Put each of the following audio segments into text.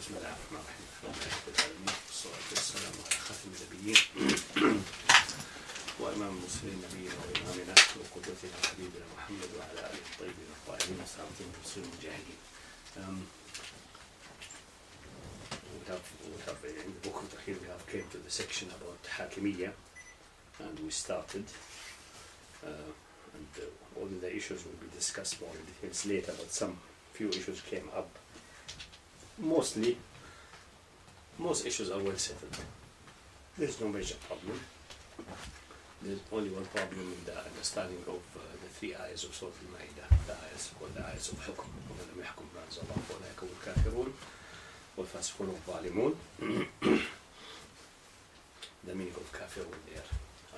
بسم الله الرحمن الرحيم والصلاة والسلام على خاتم النبيين وإمام المرسلين نبينا وإمامنا وقدوتنا وحبيبنا محمد وعلى آله الطيبين الطاهرين وصحبه المرسلين المجاهدين. In the book of Tahir we have came to the section about Hakimiyya, and we started and all the issues will be discussed more in details later, but some few issues came up. Most issues are well settled. There's no major problem. There's only one problem in the understanding of the three ayahs of Surah Al-Ma'idah, the ayahs called the ayahs of Hukm, وَمَنْ لَمْ يَحْكُمْ بِمَا أَنزَلَ اللَّهُ فَأُولَٰئِكَ هُمُ الْكَافِرُونَ وَالْفَاسِقُونَ وَالظَّالِمُونَ. The meaning of kafirun there,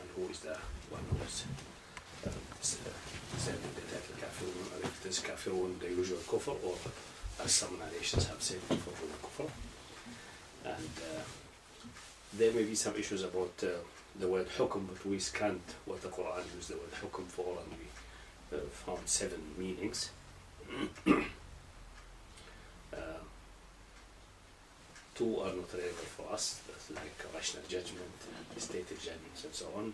and who is the one who is said in the title kafirun, or if it is kafirun the usual kufr, or as some narrations have said kufr. And there may be some issues about the word hukm, but we scanned what the Quran used the word hukm for, and we found 7 meanings. Two are not relevant for us, like rational judgment, stated judgments, and so on.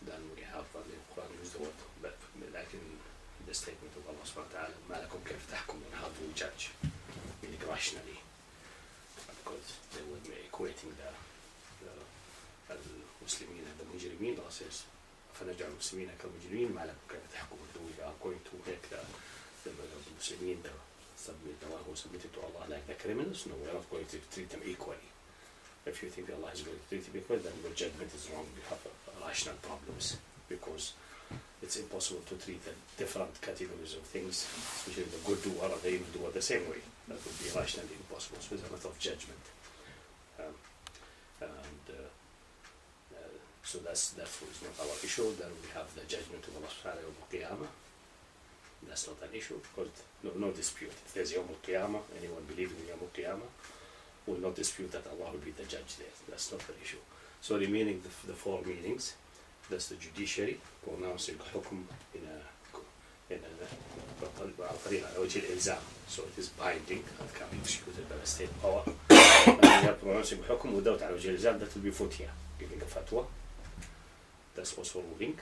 Then we have the Quran used the word, but like in the statement of Allah subhanahu wa ta'ala, مَا لَكُمْ كَيْفَ تَحْكُمُونَ, how do you judge, meaning rationally, because they were equating the Muslimin and the Mujrimeen. Allah says, فَنَجْعَلُ الْمُسْلِمِينَ كَالْمُجْرِمِينَ مَا لَكُمْ كَيْفَ تَحْكُمُونَ. We are going to make the Muslimin, the one who submitted to Allah, like the criminals. No, we are not going to treat them equally. If you think Allah is going to treat them equally, then your judgment is wrong. You have rational problems, because it's impossible to treat the different categories of things, especially the good doer and the evil doer, the same way. That would be rationally impossible. So it's a matter of judgment. So that's not our issue. Then we have the judgment of Allah subhanahu wa ta'ala. That's not an issue, because no dispute. If there's Yawm al-Qiyamah, anyone believing in Yawm al-Qiyamah will not dispute that Allah will be the judge there. That's not an issue. So remaining the 4 meanings, that's the judiciary, pronouncing hukm so it is binding and can be executed by the state power. And we have pronouncing hukm without al-wajh al-ilzam, that will be futya, giving a fatwa. That's also ruling.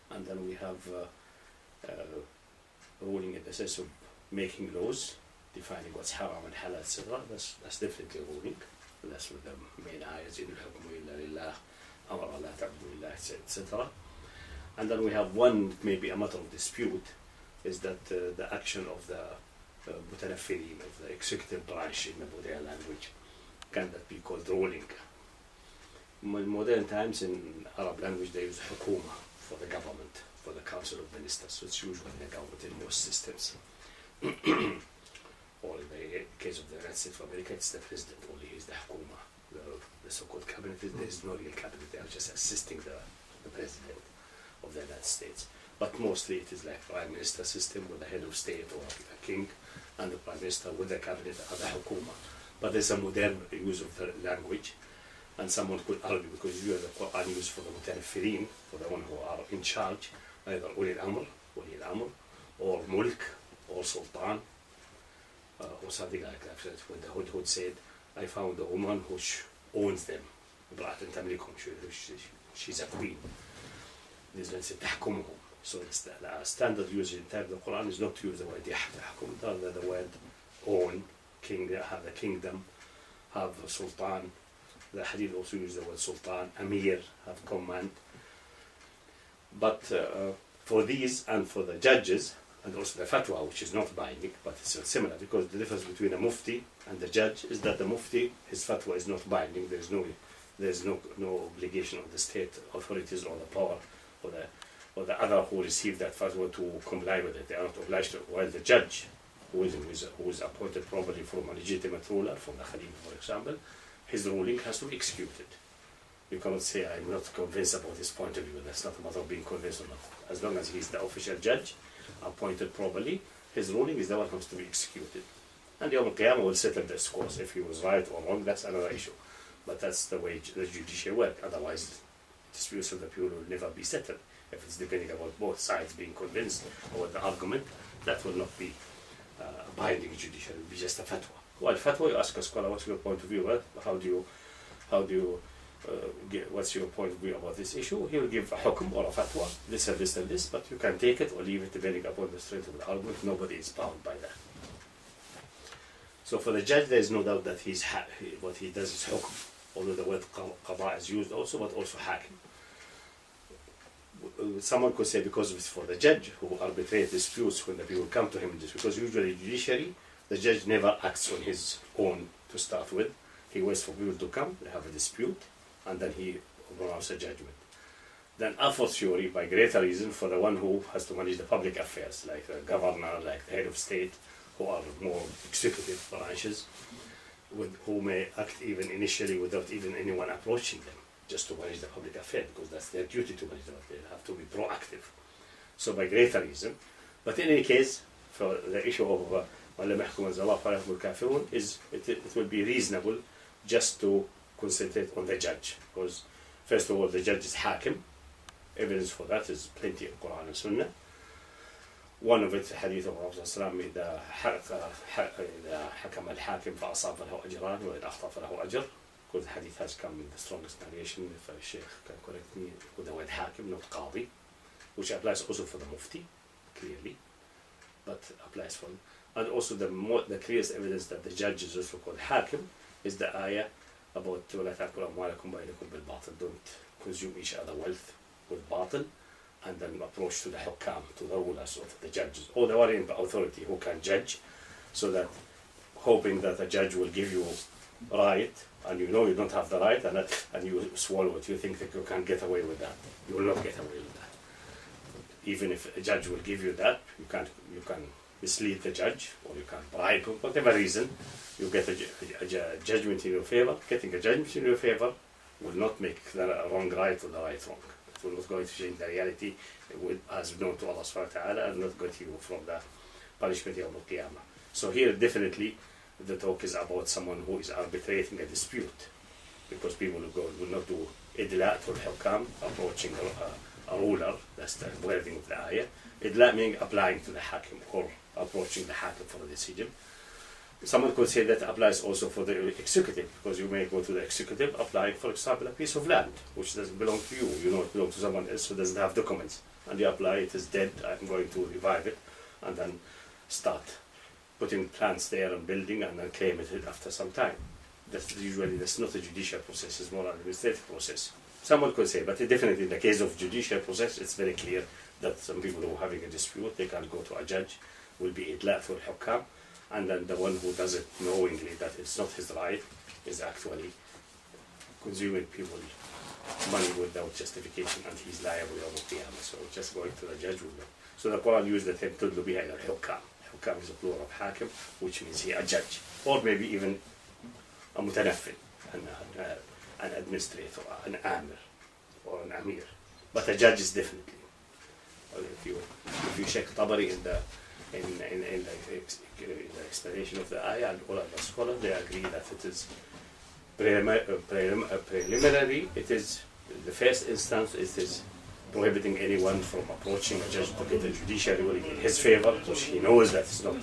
And then we have ruling in the sense of making laws, defining what's haram and halal, etc. That's definitely ruling. That's with the main ayahs, in al-hukmu illa lillah, amara la ta'budu illa, etc. And then we have one, maybe a matter of dispute, is that the action of the mutanaffirin, of the executive branch in the modern language, can that be called ruling? In modern times, in Arab language, they use hukuma for the government, for the council of ministers. So it's usually the government in most systems. Or in the case of the United States of America, it's the president only, is the hukuma. The so-called cabinet, there is no real cabinet, they are just assisting the president of the United States. But mostly it is like prime minister system with the head of state or a king, and the prime minister with the cabinet and the hukuma. But there's a modern use of the language, and someone could argue, because you have the Quran used for the mutanaffirin, for the one who are in charge, either Uli al-Amr, or Mulk, or Sultan, or something like that. When the Hudhud said, I found a woman who owns them. She's a queen. This one said, تحكمهم. So the standard usage in terms of the Quran is not to use the word يحكم, rather the word own, king, have a kingdom, have a sultan. The hadith also uses the word sultan, amir, have command. But for these and for the judges, and also the fatwa, which is not binding, but it's similar, because the difference between a mufti and the judge is that the mufti, his fatwa is not binding. There's no obligation of the state authorities or the power or the other who receive that fatwa to comply with it. They are not obliged to. While the judge, who is appointed probably from a legitimate ruler, from the Khalifa, for example, his ruling has to be executed. You cannot say, I'm not convinced about his point of view. That's not a matter of being convinced or not. As long as he's the official judge, appointed properly, his ruling is the one who has to be executed. And Yawm al-Qiyamah will settle this course. If he was right or wrong, that's another issue. But that's the way the judicial work. Otherwise, disputes of the people will never be settled. If it's depending about both sides being convinced about the argument, that will not be binding judicial. It will be just a fatwa. Well, fatwa, you ask a scholar, what's your point of view? What's your point of view about this issue? He will give a hukm or a fatwa, this and this and this, but you can take it or leave it depending upon the strength of the argument. Nobody is bound by that. So for the judge, there is no doubt that what he does is hukm, although the word qada is used also, but also hakim. Someone could say because it's for the judge who arbitrates disputes when the people come to him, because usually judiciary, the judge never acts on his own to start with. He waits for people to come, they have a dispute, and then he pronounces a judgment. Then a fortiori, by greater reason, for the one who has to manage the public affairs, like the governor, like the head of state, who are more executive branches, who may act even initially without even anyone approaching them, just to manage the public affairs, because that's their duty to manage them. They have to be proactive. So by greater reason. But in any case, for the issue of is it will be reasonable just to concentrate on the judge, because first of all the judge is hakim. Evidence for that is plenty in Quran and Sunnah. One of it, hadith of Muhammad Al Massari, إذا حكم الحاكم فأصاب فله أجران وإن أخطأ فله أجر. Because the hadith has come in the strongest narration, if a sheikh can correct me, with the word hakim, not qadi, which applies also for the mufti, clearly, but applies for. And also the clearest evidence that the judge is also called hakim is the ayah about وَلَا تَأْكُلُوا أَمْوَالَكُمْ بَيْنَكُمْ بِالْبَاطِلِ. Don't consume each other wealth with batil, and then approach to the hukam, to the rulers, or to the judges, or the one in authority who can judge, so that hoping that a judge will give you right, and you know you don't have the right, and you swallow it, you think that you can get away with that. You will not get away with that. Even if a judge will give you that, you can mislead the judge, or you can bribe him, whatever reason, you get a judgment in your favor. Getting a judgment in your favor will not make the wrong right or the right wrong. It will not going to change the reality as known to Allah subhanahu wa ta'ala, and not get you from the punishment of al-Qiyamah. So here definitely the talk is about someone who is arbitrating a dispute, because people will not do idla or hukam, approaching a ruler. That's the wording of the ayah. Idla meaning applying to the hakim, or approaching the hakim for a decision. Someone could say that applies also for the executive, because you may go to the executive applying, for example, a piece of land which doesn't belong to you. You know it belongs to someone else who doesn't have documents, and you apply, it is dead, I'm going to revive it, and then start putting plants there and building, and then claim it after some time. That's not a judicial process, it's more an administrative process. Someone could say, but definitely in the case of judicial process, it's very clear that some people who are having a dispute, they can go to a judge, will be idla for hukam, and then the one who does it knowingly that it's not his right is actually consuming people's money without justification, and he's liable on al-Qiyamah. So just going to the judge with them. So the Quran used the term tudlu biha ila hukam. Hukam is a plural of hakim, which means he a judge, or maybe even a mutanaffil, an administrator, an amir, or an amir. But a judge is definitely. If you check Tabari in the explanation of the ayah, and all other scholars, they agree that it is preliminary. It is the first instance. It is prohibiting anyone from approaching a judge to get a judicial ruling in his favor, which he knows that it's not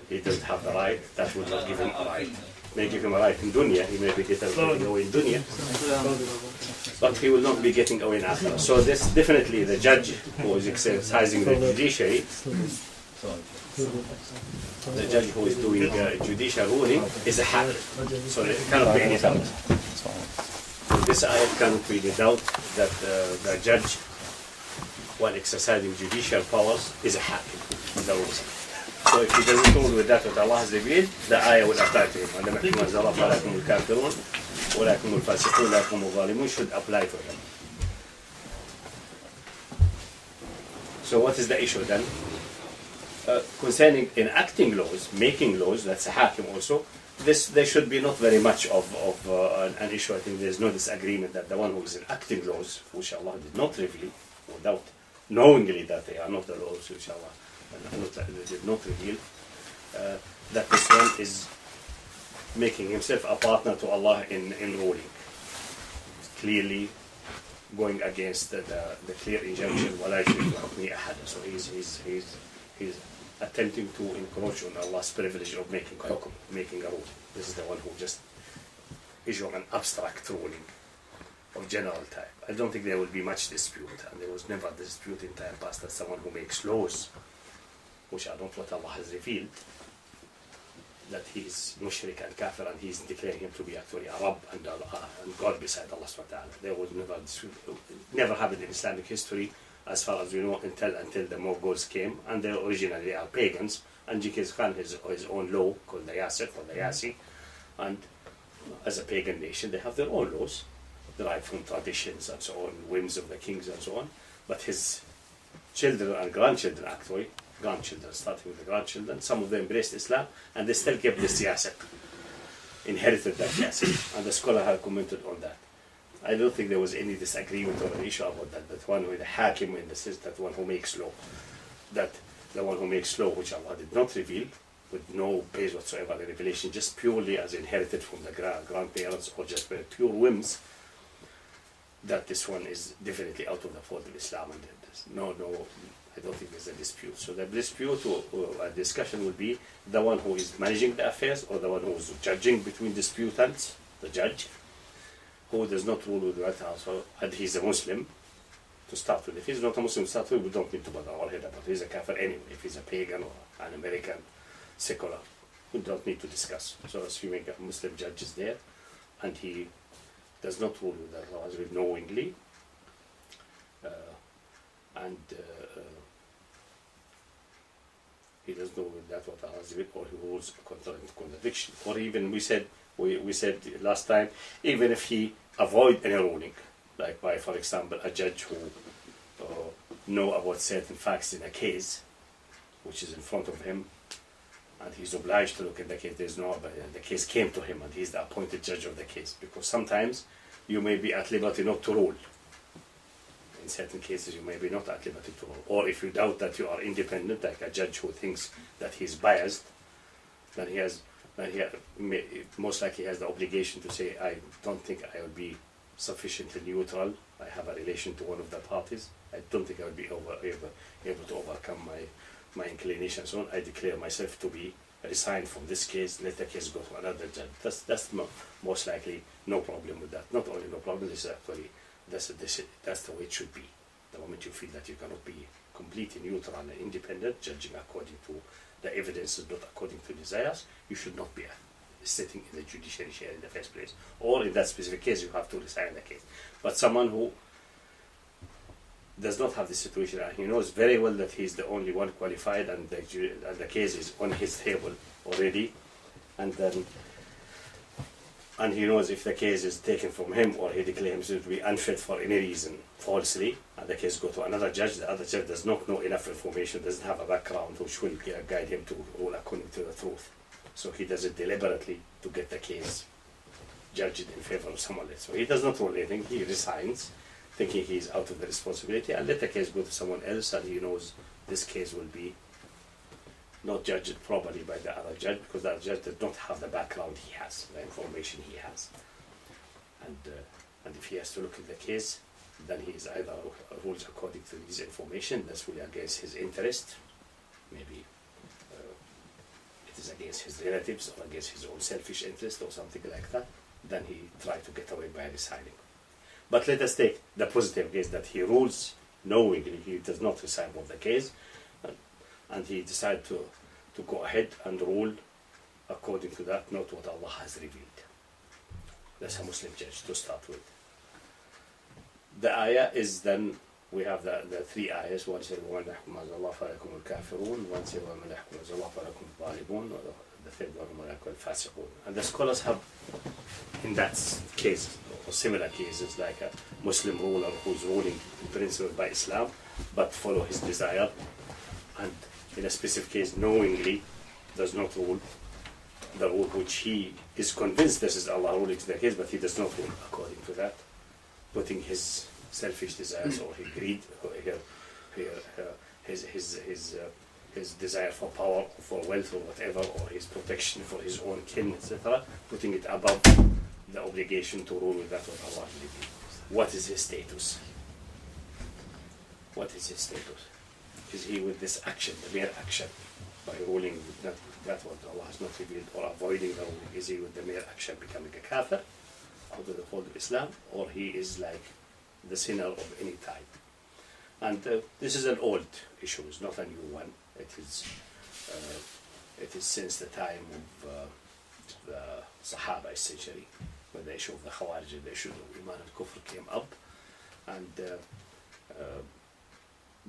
he doesn't have the right, that will not give him a right. May give him a right in dunya, he may be getting away in dunya, but he will not be getting away in akhirah. So this definitely the judge who is exercising the judiciary, the judge who is doing judicial ruling is a hakim. So there cannot be any doubt. This ayat cannot be any doubt that the judge, while exercising judicial powers, is a hakim. So if he doesn't rule with that what Allah has revealed, the ayah will apply to him. Should apply to him. So what is the issue then? Concerning enacting laws, making laws, that's a hakim also, there should be not very much of an issue. I think there's no disagreement that the one who is enacting laws, which Allah did not reveal, without knowingly that they are not the laws which Allah did not reveal, that this one is making himself a partner to Allah in ruling, clearly going against the clear injunction, وَلَا يُشْرِكُ بِحُكْمِهِ أَحَدًا. So he's attempting to encroach on Allah's privilege of making hukum, making a rule. This is the one who just issue an abstract ruling of general type. I don't think there will be much dispute, and there was never a dispute in time past that someone who makes laws, which are not what Allah has revealed, that he is mushrik and kafir, and he is declaring him to be actually a Rabb and God beside Allah subhanahu wa ta'ala. There was never dispute, never happened in Islamic history, as far as we know, until the Mongols came, and they originally are pagans, and Genghis Khan has his own law called the Yasif or the Yasi, and as a pagan nation they have their own laws, derived from traditions and so on, whims of the kings and so on, but his children and grandchildren actually, starting with the grandchildren, some of them embraced Islam, and they still kept this Yasif, inherited that Yasif, and the scholar had commented on that. I don't think there was any disagreement or an issue about that. That one with the hakim in the sense that one who makes law, that the one who makes law, which Allah did not reveal, with no base whatsoever, the revelation, just purely as inherited from the grandparents or just very pure whims, that this one is definitely out of the fold of Islam. And no, I don't think there's a dispute. So the dispute or a discussion will be the one who is managing the affairs or the one who is judging between disputants, the judge, who does not rule with the right household, and he's a Muslim to start with. If he's not a Muslim to start with, we don't need to bother our head about it. He's a kafir anyway. If he's a pagan or an American secular, we don't need to discuss. So assuming a Muslim judge is there, and he does not rule with the laws knowingly, and he does know that what Allah has or he rules contradiction. Or even we said last time, even if he avoid any ruling, like by, for example, a judge who know about certain facts in a case, which is in front of him, and he's obliged to look at the case. The case came to him, and he's the appointed judge of the case. Because sometimes you may be at liberty not to rule. In certain cases, you may be not at liberty to rule. Or if you doubt that you are independent, like a judge who thinks that he's biased, then most likely has the obligation to say, I don't think I will be sufficiently neutral. I have a relation to one of the parties. I don't think I will be able to overcome my inclination. So I declare myself to be resigned from this case. Let the case go to another judge. That's most likely no problem with that. Not only no problem, this is actually that's the way it should be. The moment you feel that you cannot be completely neutral and independent, judging according to the evidence is not according to desires, you should not be sitting in the judiciary chair in the first place. Or in that specific case, you have to resign the case. But someone who does not have this situation, and he knows very well that he is the only one qualified, and the case is on his table already, and he knows if the case is taken from him or he declares himself to be unfit for any reason falsely, and the case goes to another judge, the other judge does not know enough information, doesn't have a background which will guide him to rule according to the truth. So he does it deliberately to get the case judged in favor of someone else. So he does not rule anything, he resigns, thinking he is out of the responsibility, and let the case go to someone else, and he knows this case will be not judged properly by the other judge, because the other judge does not have the background he has, the information he has. And if he has to look at the case, then he is either rules according to his information, that's really against his interest, maybe it is against his relatives or against his own selfish interest or something like that, then he tried to get away by resigning. But let us take the positive case that he rules knowingly, he does not resign of the case, and he decided to go ahead and rule according to that, not what Allah has revealed. That's a Muslim judge to start with. The ayah is then, we have the three ayahs. One says, وَمَنْ يَحْكُمْ عَزَ اللَّهِ فَلَكُمُ الْكَافِرُونَ. One says, وَمَنْ يَحْكُمْ عَزَ اللَّهِ فَلَكُمُ الظَّالِمُونَ. The third one, وَمَنْ يَحْكُمْ الْفَاسِقُونَ. And the scholars have, in that case, or similar cases, like a Muslim ruler who's ruling in principle by Islam, but follow his desire, and in a specific case knowingly does not rule the rule which he is convinced this is Allah ruling the case, but he does not rule according to that, putting his selfish desires or his greed, or his desire for power, for wealth or whatever, or his protection for his own kin, etc., putting it above the obligation to rule with that what Allah has revealed. What is his status? What is his status? Is he with this action, the mere action, by ruling with that what Allah has not revealed, or avoiding the ruling, is he with the mere action becoming a kafir out of the fold of Islam, or he is like the sinner of any type? And this is an old issue, it's not a new one. It is since the time of the Sahaba essentially, when the issue of the Khawarij and the issue of Iman and Kufr came up, and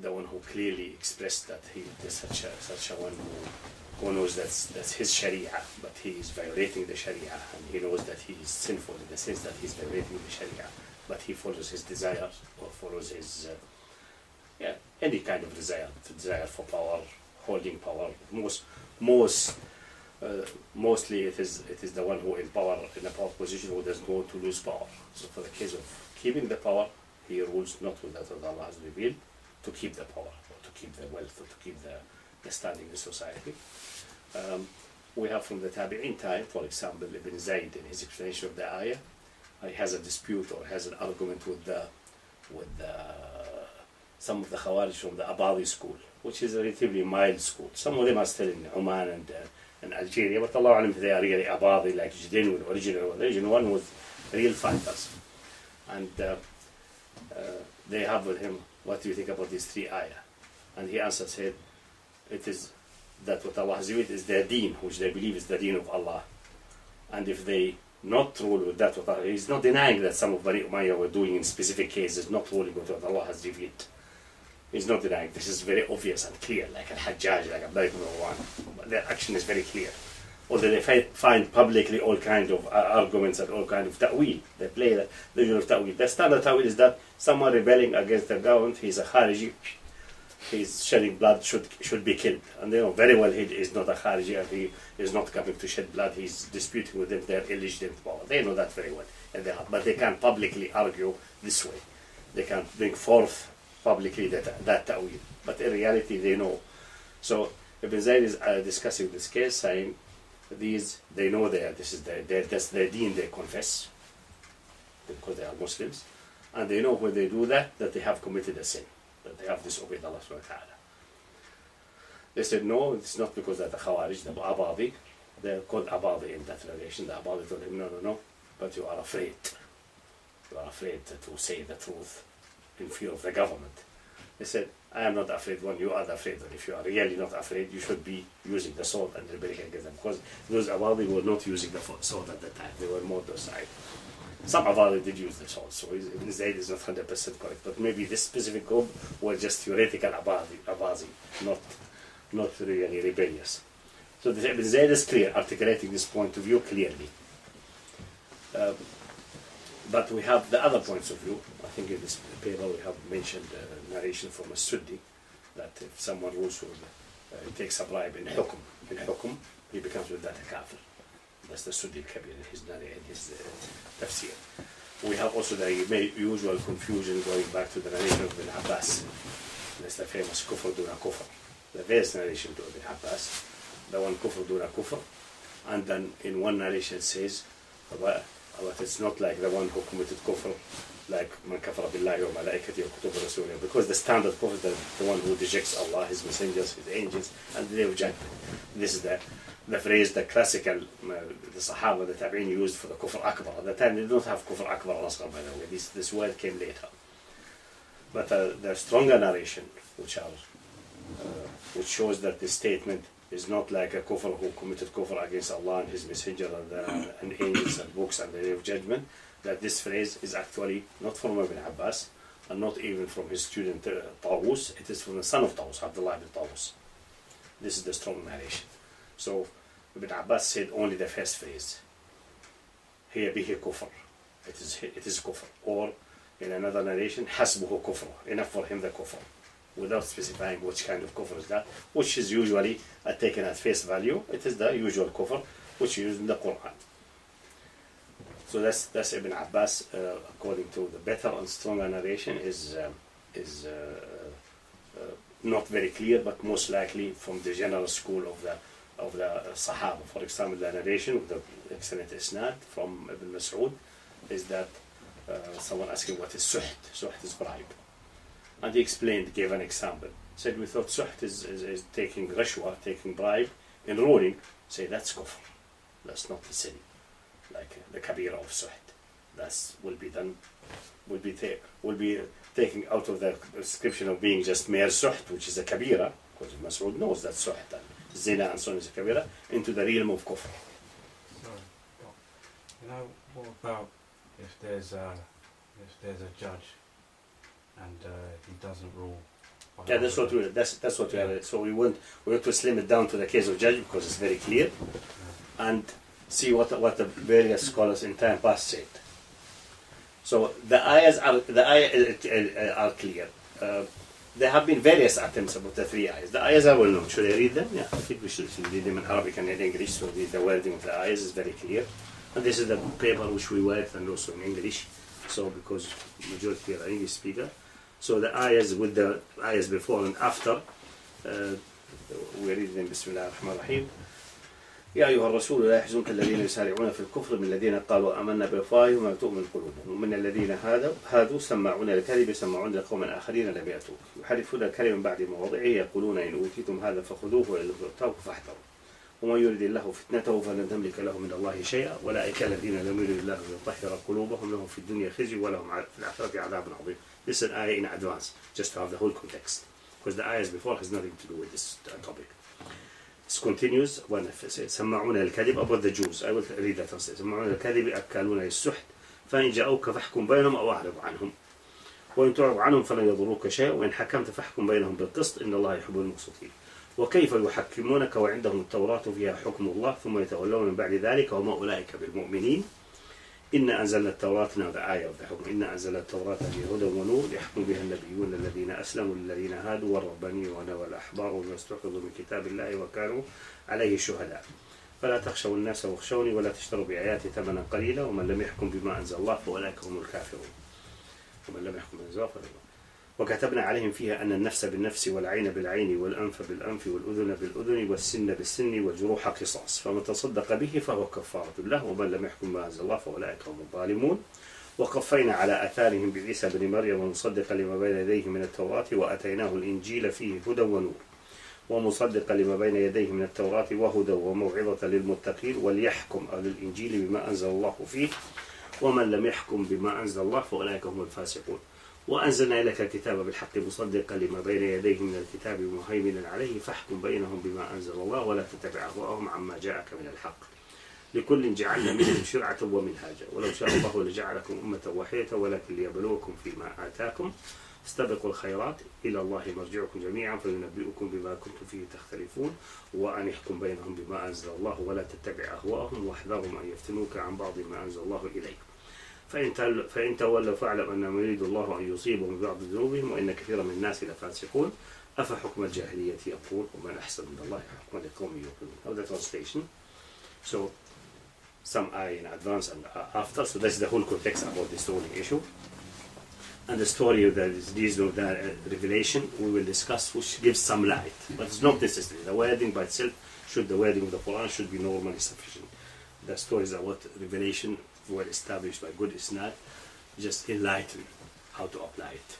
the one who clearly expressed that he is such a one who knows that's his Sharia, but he is violating the Sharia, and he knows that he is sinful in the sense that he is violating the Sharia, but he follows his desire, or follows his any kind of desire for power, holding power. Mostly it is the one who in a power position who doesn't want to lose power. So for the case of keeping the power, he rules not with that what Allah has revealed, to keep the power, or to keep the wealth, or to keep the standing in society. We have from the Tabi'in time, for example, Ibn Zayd, in his explanation of the ayah, he has a dispute or has an argument with some of the Khawarij from the Abadi school, which is a relatively mild school. Some of them are still in Oman and Algeria, but Allah Alam, they are really Abadi, like genuine, original one with real fighters. And they have with him, what do you think about these three ayah? And he answered, said, it is that what Allah has revealed is their deen, which they believe is the deen of Allah. And if they not rule with that, what Allah, he's not denying that some of Bani Umayyah were doing in specific cases, not ruling with what Allah has revealed. He's not denying. This is very obvious and clear, like Al-Hajjaj, like Abdullah ibn Marwan. But their action is very clear. Although they find publicly all kind of arguments and all kind of ta'wil. They play the version of ta'wil. The standard ta'wil is that someone rebelling against the government, he's a Khariji, he's shedding blood, should be killed. And they know very well he is not a Khariji and he is not coming to shed blood, he's disputing with them their illegitimate power. They know that very well. But they can't publicly argue this way. They can't bring forth publicly that ta'wil. But in reality they know. So Ibn Zayd is discussing this case, saying they know that's their deen, they confess, because they are Muslims, and they know when they do that they have committed a sin, that they have disobeyed Allah subhanahu wa ta'ala. They said no, it's not because that the Khawarij, the Abadi, they're called Abadi in that relation. The Abadi told him, no, but you are afraid. You are afraid to say the truth in fear of the government. They said, I am not afraid when you are afraid. And if you are really not afraid, you should be using the sword and rebelling against them. Because those Awadi were not using the sword at the time. They were more docile. Some Awadi did use the sword, so Ibn Zayd is not 100% correct. But maybe this specific group were just theoretical Abazi, not really rebellious. So Ibn Zayd is clear, articulating this point of view clearly. But we have the other points of view. I think in this paper we have mentioned a narration from a Suddi that if someone rules takes a bribe in hukum, he becomes with that a kafir. That's the Suddi Kabir in his tafsir. We have also the usual confusion going back to the narration of Ibn Abbas. That's the famous kufr duna kufr. The first narration to Ibn Abbas, the one kufr duna kufr, and then in one narration it says, but it's not like the one who committed kufr like man kafara billahi wa malaikati wa kutub rasulih, because the standard prophet, the one who rejects Allah, His messengers, His angels, and the day of judgment. This is the phrase, the classical, the Sahaba, the Tabi'in used for the kufr akbar. At the time they don't have kufr akbar or asghar, by the way. This word came later. But the stronger narration, which shows that this statement is not like a kufr who committed kufr against Allah and His messenger and angels and books and the day of judgment, that this phrase is actually not from Ibn Abbas and not even from his student Tawus. It is from the son of Tawus, Abdullah ibn Tawus. This is the strong narration. So Ibn Abbas said only the first phrase. Here bihi kufr. It is kufr. Or in another narration, hasbuhu kufr. Enough for him the kufr. Without specifying which kind of kufr is that, which is usually taken at face value. It is the usual kufr which is used in the Quran. So that's Ibn Abbas, according to the better and stronger narration, is not very clear, but most likely from the general school of the Sahaba. For example, the narration with the excellent isnad from Ibn Mas'ud is that someone asked him what is suht. Suht is bribe. And he explained, gave an example. Said, we thought suht is taking rashwa, taking bribe in ruling. Say, that's kufr. That's not the sin. Like the kabira of suht. That will be taking out of the description of being just mere suht, which is a kabira, because Mas'ud knows that suht and zina and so on is a kabira, into the realm of kufr. Sorry, you know, what about if there's a judge and he doesn't rule? Yeah, that's what we have. So we want to slim it down to the case of judge because it's very clear, and see what the various scholars in time past said. So the ayahs are clear. There have been various attempts about the three ayahs. The ayahs are well known. Should I read them? Yeah, I think we should read them in Arabic and in English. So the wording of the ayahs is very clear. And this is the paper which we worked and also in English. So because majority are English speaker. So the ayahs with the ayahs before and after, we read them. Bismillah ar-Rahman ar-Rahim. يا أيها الرسول لا يحزنك الذين يسارعون في الكفر من الذين قالوا آمنا بأفواههم وما تؤمن قلوبهم ومن الذين هادوا سماعون الكذب سماعون لقوم آخرين لم يأتوك يحرفون الكلم من بعد مواضعه يقولون إن أوتيتم هذا فخذوه وإن لم تؤتوه فاحذروا ومن يرد الله فتنته فلن تملك له من الله شيئا أولئك الذين لم يرد الله ليطهر قلوبهم لهم في الدنيا خزي ولهم في الآخرة عذاب عظيم. This is an ayah in advance, just to have the whole context, because the ayahs before has nothing to do with this topic. It continues when it says سماعون الكذب about the Jews. I will read that translation. سماعون الكذب أكالون للسحت فإن جاءوك فاحكم بينهم أو أعرض عنهم وإن تعرض عنهم فلن يضروك شيئا وإن حكمت فاحكم بينهم بالقسط إن الله يحب المقسطين وكيف يحكمونك وعندهم التوراة فيها حكم الله ثم يتولون من بعد ذلك وما أولئك بالمؤمنين إن أنزلنا التوراة now the ayah of the حكم إن أنزلنا التوراة فيها هدى ونور يحكم بها النبيون الذين أسلموا للذين هادوا والربانيون والأحبار وما استحفظوا من كتاب الله وكانوا عليه شهداء فلا تخشوا الناس واخشوني ولا تشتروا بآياتي ثمنا قليلا ومن لم يحكم بما أنزل الله فأولئك هم الكافرون ومن لم يحكم بما أنزل الله وكتبنا عليهم فيها أن النفس بالنفس والعين بالعين والأنف بالأنف والأذن بالأذن والسن بالسن والجروح قصاص فمن تصدق به فهو كفارة له ومن لم يحكم بما أنزل الله فأولئك هم الظالمون وقفينا على آثارهم بعيسى بن مريم مصدقا لما بين يديه من التوراة وأتيناه الإنجيل فيه هدى ونور ومصدقا لما بين يديه من التوراة وهدى وموعظة للمتقين وليحكم أهل الإنجيل بما أنزل الله فيه ومن لم يحكم بما أنزل الله فأولئك هم الفاسقون وأنزلنا إليك الكتاب بالحق مصدقا لما بين يديه من الكتاب مهيمنا عليه فاحكم بينهم بما أنزل الله ولا تتبع أهواءهم عما جاءك من الحق لكل جعلنا منهم شرعة ومنهاجا ولو شاء الله لجعلكم أمة واحدة ولكن ليبلوكم فيما آتاكم استبقوا الخيرات إلى الله مرجعكم جميعا فينبئكم بما كنتم فيه تختلفون وأن يحكم بينهم بما أنزل الله ولا تتبع أهواءهم واحذرهم أن يفتنوك عن بعض ما أنزل الله إليك فإن تولوا فاعلم أنما يريد الله أن يصيبهم ببعض ذنوبهم وإن كثيرا من الناس لفاسقون أفحكم الجاهلية يبغون ومن أحسن من الله حكما لقوم يوقنون. Now the translation. So some ayah in advance and after. So that's the whole context about this whole issue. And the story of the revelation we will discuss, which gives some light, but it's not necessary. The wording by itself, the wording of the Quran should be normally sufficient. The stories about revelation were established by good isnad, just enlighten how to apply it,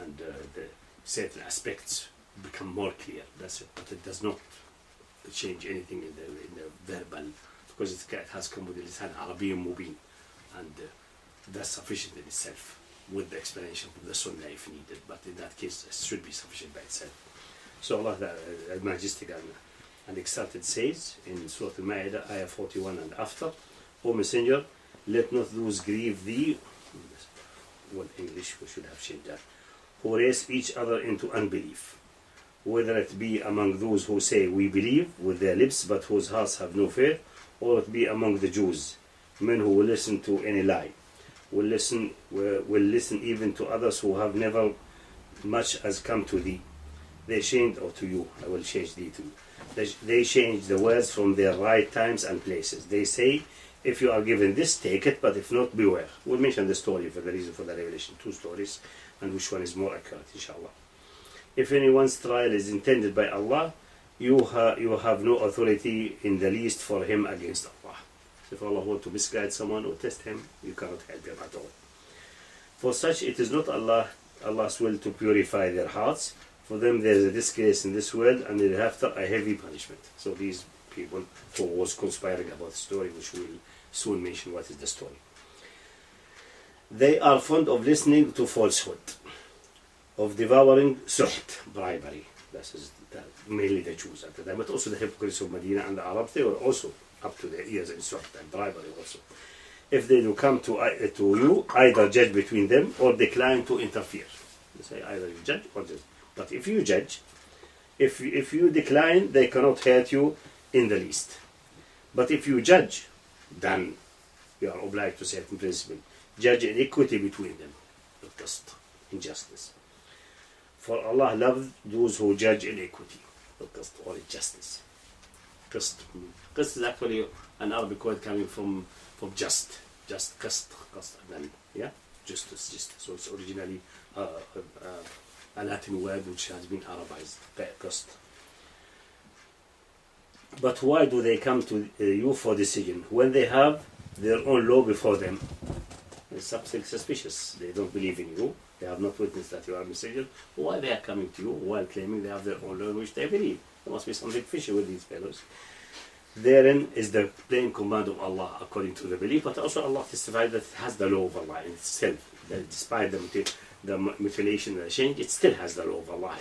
and the certain aspects become more clear. That's it. But it does not change anything in the verbal, because it has come with the lisan Arabiyyun mubin, and that's sufficient in itself, with the explanation from the Sunnah if needed. But in that case, it should be sufficient by itself. So Allah, the Majestic and Exalted, says in Surah Al-Ma'idah, Ayah 41 and after, O Messenger, let not those grieve thee, well, English, we should have changed that, who race each other into unbelief, whether it be among those who say we believe with their lips but whose hearts have no faith, or it be among the Jews, men who will listen to any lie, will listen even to others who have never much as come to thee. They changed, or to you, I will change thee too. They change the words from their right times and places. They say, if you are given this, take it, but if not, beware. We'll mention the story for the reason for the revelation, 2 stories, and which one is more accurate, inshallah. If anyone's trial is intended by Allah, you have no authority in the least for him against Allah. If Allah wants to misguide someone or test him, you cannot help him at all. For such, it is not Allah's will to purify their hearts. For them there is a disgrace in this world, and thereafter a heavy punishment. So these people who was conspiring about the story, which we'll soon mention what is the story. They are fond of listening to falsehood, of devouring suht, bribery. This is mainly the Jews at the time, but also the hypocrites of Medina and the Arabs. They were also up to their ears in suht and bribery also. If they do come to you, either judge between them or decline to interfere. They say either you judge or judge. But if you judge, if you decline, they cannot hurt you in the least. But if you judge, then you are obliged to certain principle. Judge in equity between them, not just injustice. For Allah loves those who judge in equity, not just or injustice. Qist is actually an Arabic word coming from just qist, and then yeah, justice. So it's originally a Latin word which has been Arabized, qist. But why do they come to you for decision when they have their own law before them? It's something suspicious. They don't believe in you. They have not witnessed that you are a messenger. Why they are coming to you while claiming they have their own law in which they believe? There must be something fishy with these fellows. Therein is the plain command of Allah according to the belief, but also Allah testified that it has the law of Allah in itself. That despite the mutilation and the change, it still has the law of Allah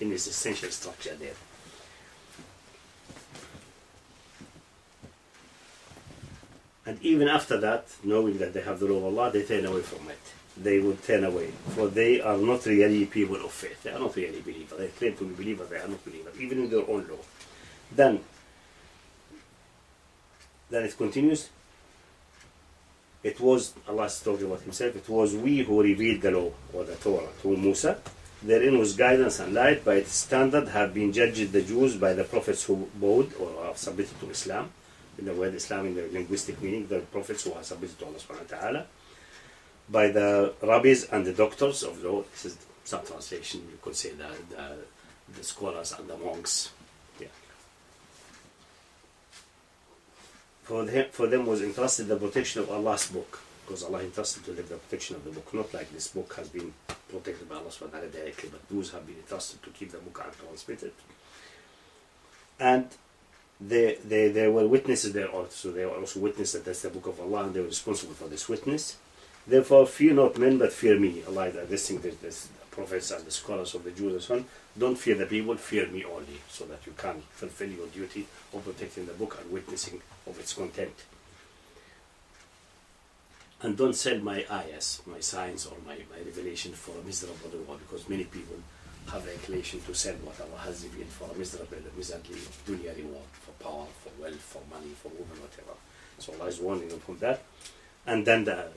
in its essential structure there. And even after that, knowing that they have the law of Allah, they turn away from it. They would turn away, for they are not really people of faith. They are not really believers. They claim to be believers, they are not believers, even in their own law. Then it continues. It was, Allah is talking about himself, it was we who revealed the law, or the Torah, to Musa. Therein was guidance and light. By its standard have been judged the Jews by the prophets who bowed or have submitted to Islam. In the word Islam, in the linguistic meaning, the prophets who have submitted to Allah subhanahu wa ta'ala. By the rabbis and the doctors of law. This is some translation, you could say the scholars and the monks. Yeah. For them was entrusted the protection of Allah's book, because Allah entrusted to them the protection of the book, not like this book has been protected by Allah subhanahu wa ta'ala directly, but those have been entrusted to keep the book and transmit it. And they were witnesses there also, so they were also witnesses that that's the book of Allah, and they were responsible for this witness. Therefore, fear not men, but fear me. Allah is addressing the prophets and the scholars of the Jews and so on. Don't fear the people, fear me only, so that you can fulfill your duty of protecting the book and witnessing of its content. And don't sell my ayahs, my signs, or my revelation for a miserable reward, because many people have the inclination to sell what Allah has revealed for a miserable, miserably dunya reward, for power, for wealth, for money, for women, whatever. So Allah is warning them from that. And then the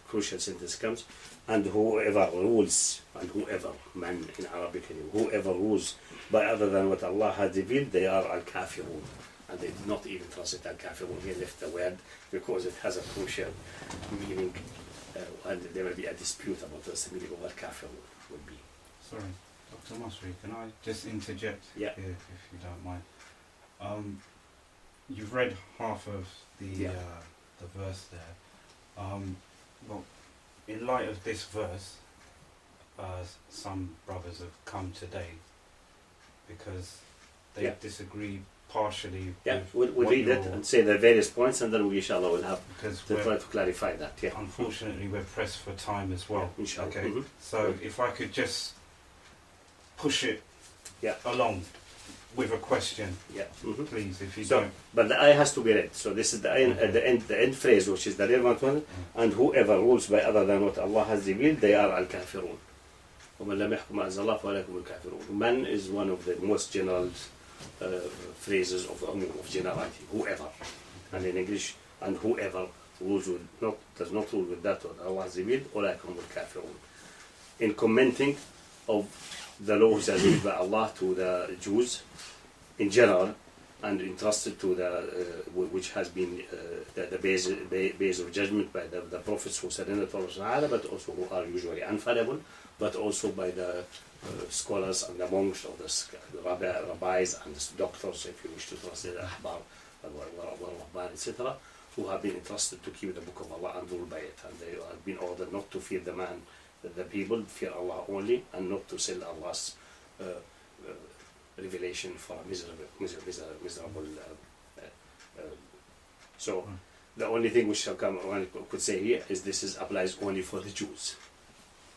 crucial sentence comes, and whoever rules, and whoever, man in Arabic, whoever rules by other than what Allah had revealed, they are al-kafirun. And they did not even translate al-kafirun, he left the word because it has a crucial meaning, and there will be a dispute about what the meaning of al-kafirun would be. Sorry, Dr. Massari, can I just interject here, if you don't mind? You've read half of the verse there. Well, in light of this verse, some brothers have come today because they disagree partially. Yeah, we'll read it and say the various points, and then we inshallah will have to try to clarify that. Yeah. Unfortunately, we're pressed for time as well. Yeah, inshallah. Okay. So if I could just push it along with a question, please, if you don't. But the ayah has to be read. So this is the end phrase, which is the relevant one. And whoever rules by other than what Allah has revealed, they are al-kafirun. وَمَنْ لَمْ يَحْكُمْ مَا أَنزَلَ اللَّهُ فَأُولَٰئِكَ هُمُ الْكَافِرُونَ. Man is one of the most general phrases of generality. Whoever, and in English, and whoever rules does not rule with that what Allah has revealed, أُولَٰئِكَ هُمُ الْكَافِرُونَ. In commenting of the laws revealed by Allah to the Jews in general, and entrusted to the which has been the base of judgment by the prophets who surrender to Allah, but also who are usually infallible, but also by the scholars and the monks or the rabbis and the doctors, if you wish to translate the ahbar, etc., who have been entrusted to keep the book of Allah and rule by it, and they have been ordered not to fear the people, fear Allah only, and not to sell Allah's revelation for a miserable. So the only thing which one could say here is this applies only for the Jews,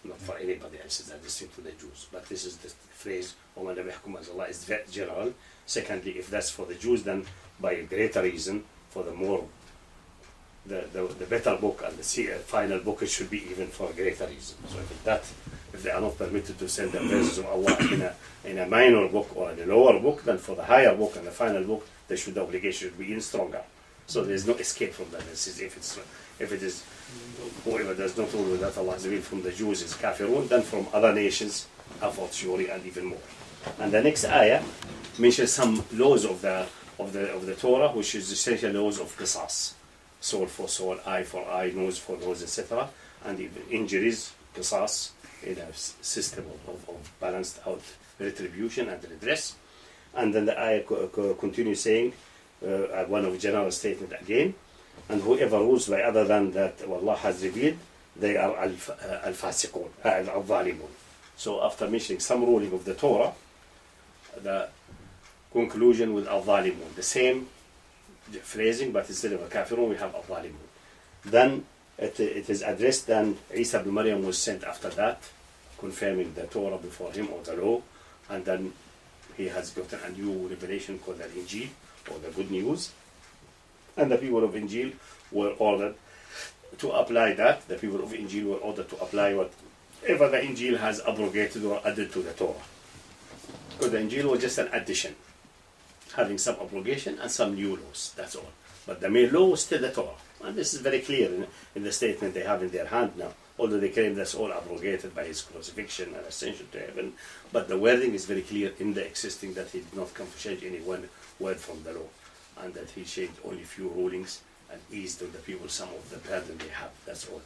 not for anybody else. That is to the Jews. But this is the phrase وَمَنْ لَمْ يَحْكُمْ مَا أَنزَلَ اللَّهُ is very general. Secondly, if that's for the Jews, then by a greater reason, for the better book and the final book, it should be even for a greater reason. So if they are not permitted to send the verses of Allah in a minor book or in a lower book, then for the higher book and the final book, the obligation should be even stronger. So there is no escape from that. This is if it is whoever does not rule that Allah has revealed from the Jews is kafirun, then from other nations, a fortiori and even more. And the next ayah mentions some laws of the Torah, which is essential laws of qisas. Soul for soul, eye for eye, nose for nose, etc. And even injuries, qisas, in a system of balanced out retribution and redress. And then the ayah continues saying, one of general statement again, and whoever rules by other than that Allah has revealed, they are al-fasiqun, al-zalimun. So after mentioning some ruling of the Torah, the conclusion with al-zalimun, the same phrasing, but instead of al-kafirun we have al-zalimun. Then it is addressed, then Isa ibn Maryam was sent after that, confirming the Torah before him, or the law, and then he has gotten a new revelation called the Injil, or the good news, and the people of Injil were ordered to apply that. The people of Injil were ordered to apply whatever the Injil has abrogated or added to the Torah, because the Injil was just an addition, having some abrogation and some new laws, that's all. But the main law was still the Torah, and this is very clear in the statement they have in their hand now, although they claim that's all abrogated by his crucifixion and ascension to heaven, but the wording is very clear in the existing that he did not come to change any one word from the law, and that he changed only few rulings and eased on the people some of the burden they have, that's all.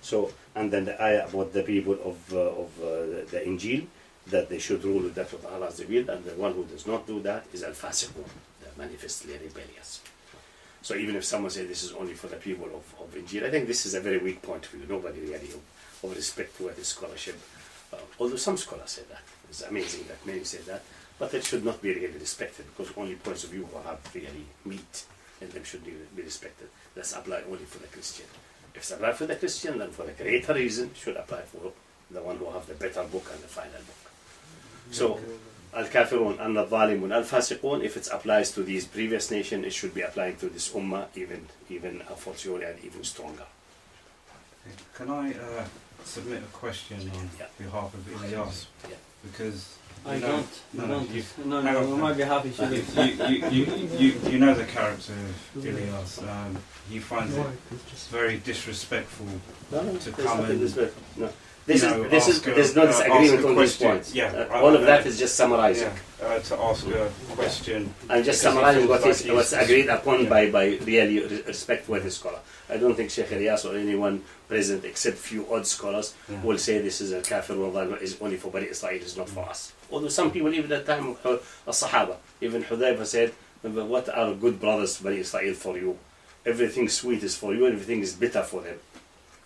So, and then the ayah about the people of the Injil, that they should rule with that what Allah has revealed, and the one who does not do that is al-fasiqun, the manifestly rebellious. So even if someone says this is only for the people of Injil, I think this is a very weak point of view. Nobody really of respect to this scholarship, although some scholars say that. It's amazing that many say that, but it should not be really respected, because only points of view who have really meat in them should be respected. That's apply only for the Christian. If it's applied for the Christian, then for the greater reason, it should apply for the one who have the better book and the final book. So, al-kafirun and al-zalimun, al-fasiqun, if it applies to these previous nations, it should be applying to this ummah even a fortiori and even stronger. Can I submit a question on behalf of Ilyas? Yeah. Because I don't. No, on my behalf, you know the character of Ilyas. He finds it very disrespectful to come and. No. There's no disagreement on these points. Yeah, all of that is just summarizing. Yeah, to ask a question. I'm just summarizing what's agreed upon by really respectworthy scholar. I don't think Sheikh Ilyas or anyone present, except few odd scholars, will say this is a kafir or is only for Bani Israel, is not for us. Although some people, even at the time of the Sahaba, even Hudayfa said, what are good brothers Bani Israel for you? Everything sweet is for you, everything is bitter for them.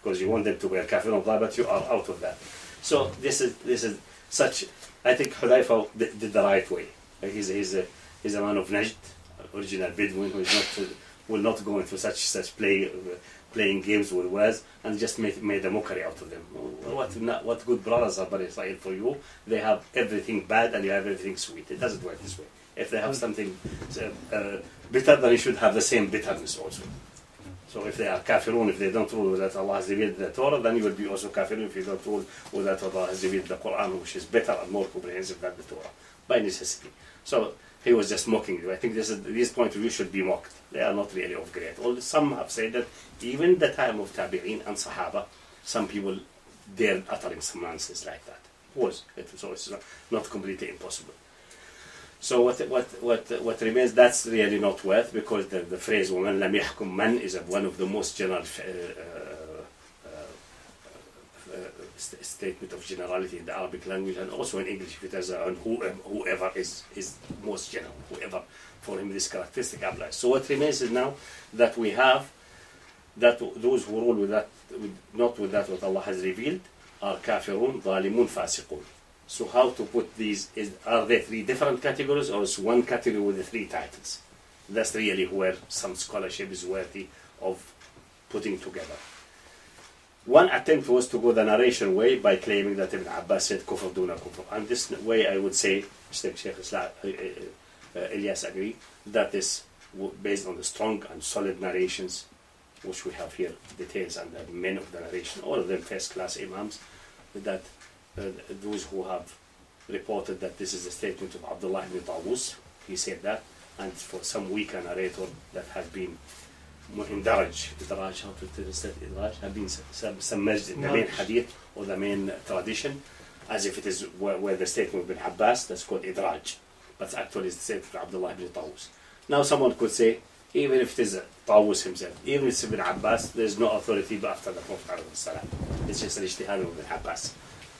because you want them to be kafirun, but you are out of that. So this is such. I think Hudayfa did the right way. He's a man of Najd, original Bedouin, who is will not go into such playing games with words, and just made a mockery out of them. What good brothers are Bani Israel for you? They have everything bad and you have everything sweet. It doesn't work this way. If they have something bitter, then you should have the same bitterness also. So if they are kafirun, if they don't rule that Allah has revealed the Torah, then you will be also kafirun if you don't rule that Allah has revealed the Quran, which is better and more comprehensive than the Torah, by necessity. So he was just mocking you. I think these point of view should be mocked. They are not really of great. Some have said that even the time of Tabi'in and Sahaba, some people dared uttering some nonsense like that. So it's not completely impossible. So what remains, that's really not worth, because the phrase وَمَنْ لَمْ يَحْكُمْ مَنْ is one of the most general statement of generality in the Arabic language, and also in English it has whoever is most general, whoever, for him this characteristic applies. So what remains is now that we have that those who rule with that, not with that what Allah has revealed, are kafirun, zalimun, fasiqun. So how to put these, are there three different categories, or is one category with the three titles? That's really where some scholarship is worthy of putting together. One attempt was to go the narration way by claiming that Ibn Abbas said kufr duna kufr. And this way I would say, Sheikh Ilyas agree, that is based on the strong and solid narrations, which we have here, details and the men of the narration, all of them first class imams, that those who have reported that this is a statement of Abdullah ibn Tawus, he said that, and for some weaker narrator that has been have been submerged in the main hadith or the main tradition, as if it is where the statement of Ibn Abbas, that's called idraj, but actually it's the statement of Abdullah ibn Tawus. Now someone could say, even if it is Tawus himself, even if it's Ibn Abbas, there is no authority after the Prophet ﷺ. It's just an ijtihad of Ibn Abbas.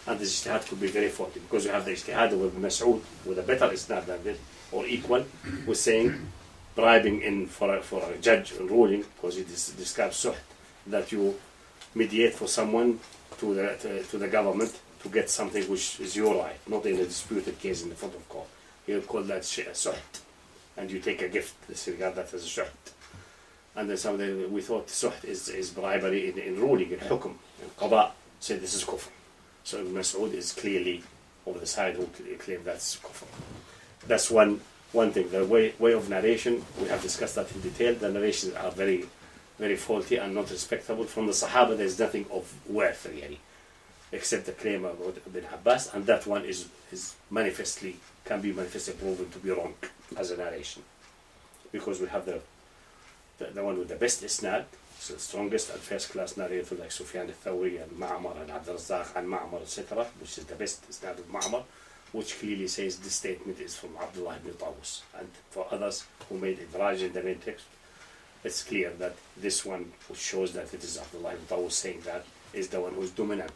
And this ijtihad could be very faulty, because you have the ijtihad of Ibn Mas'ud with a better isnad than this, or equal, with saying bribing in for a judge ruling, because it describes suht, that you mediate for someone to the government to get something which is your right, not in a disputed case in the front of court. You call that suht, and you take a gift. Disregard that as a suht. And then we thought suht is bribery in ruling, in hukum, in qada, said this is kufr. So Ibn Mas'ud is clearly over the side who claim that's kufr. That's one thing. The way of narration, we have discussed that in detail. The narrations are very, very faulty and not respectable. From the Sahaba, there is nothing of worth really, except the claim about Ibn Abbas, and that one can be manifestly proven to be wrong as a narration, because we have the one with the best isnad, so the strongest and first class narrator like Sufyan al-Thawri and Ma'mar and Abd al-Razzaq and Ma'mar, etc., which is the best isnad of Ma'mar, which clearly says this statement is from Abdullah ibn Tawus. And for others who made idraj in the main text, it's clear that this one, which shows that it is Abdullah ibn Tawus saying that, is the one who is dominant.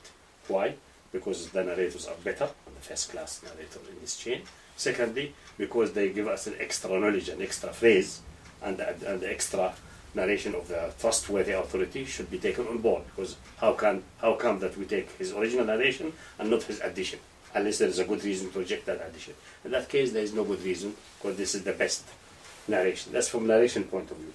Why? Because the narrators are better, and the first class narrator in this chain. Secondly, because they give us an extra knowledge, an extra phrase, and the extra narration of the trustworthy authority should be taken on board. Because how come that we take his original narration and not his addition, unless there is a good reason to reject that addition? In that case, there is no good reason, because this is the best narration. That's from narration point of view.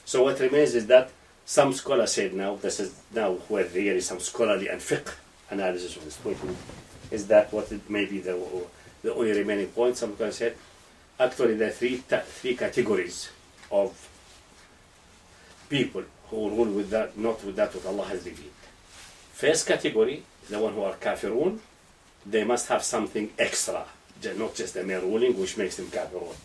So what remains is that some scholars said now, this is now where really some scholarly and fiqh analysis of this point of view, is that what it may be the only remaining point. Some scholars said, actually there are three categories of people who rule with that, not with that what Allah has revealed. First category, the one who are kafirun, they must have something extra, not just a mere ruling which makes them kafirun.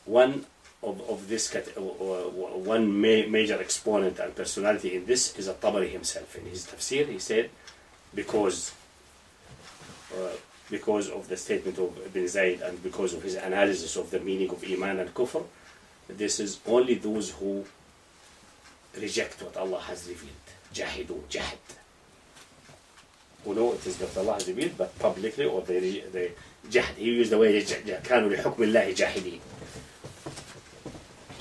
One of this one major exponent and personality in this is At-Tabari himself. In his tafsir, he said, because of the statement of Ibn Zayd and because of his analysis of the meaning of iman and kufr, this is only those who reject what Allah has revealed. Jahidu, jahad. Who know it is what Allah has revealed, but publicly, or they jahad. He used the way كانوا لحكم الله جاحدين.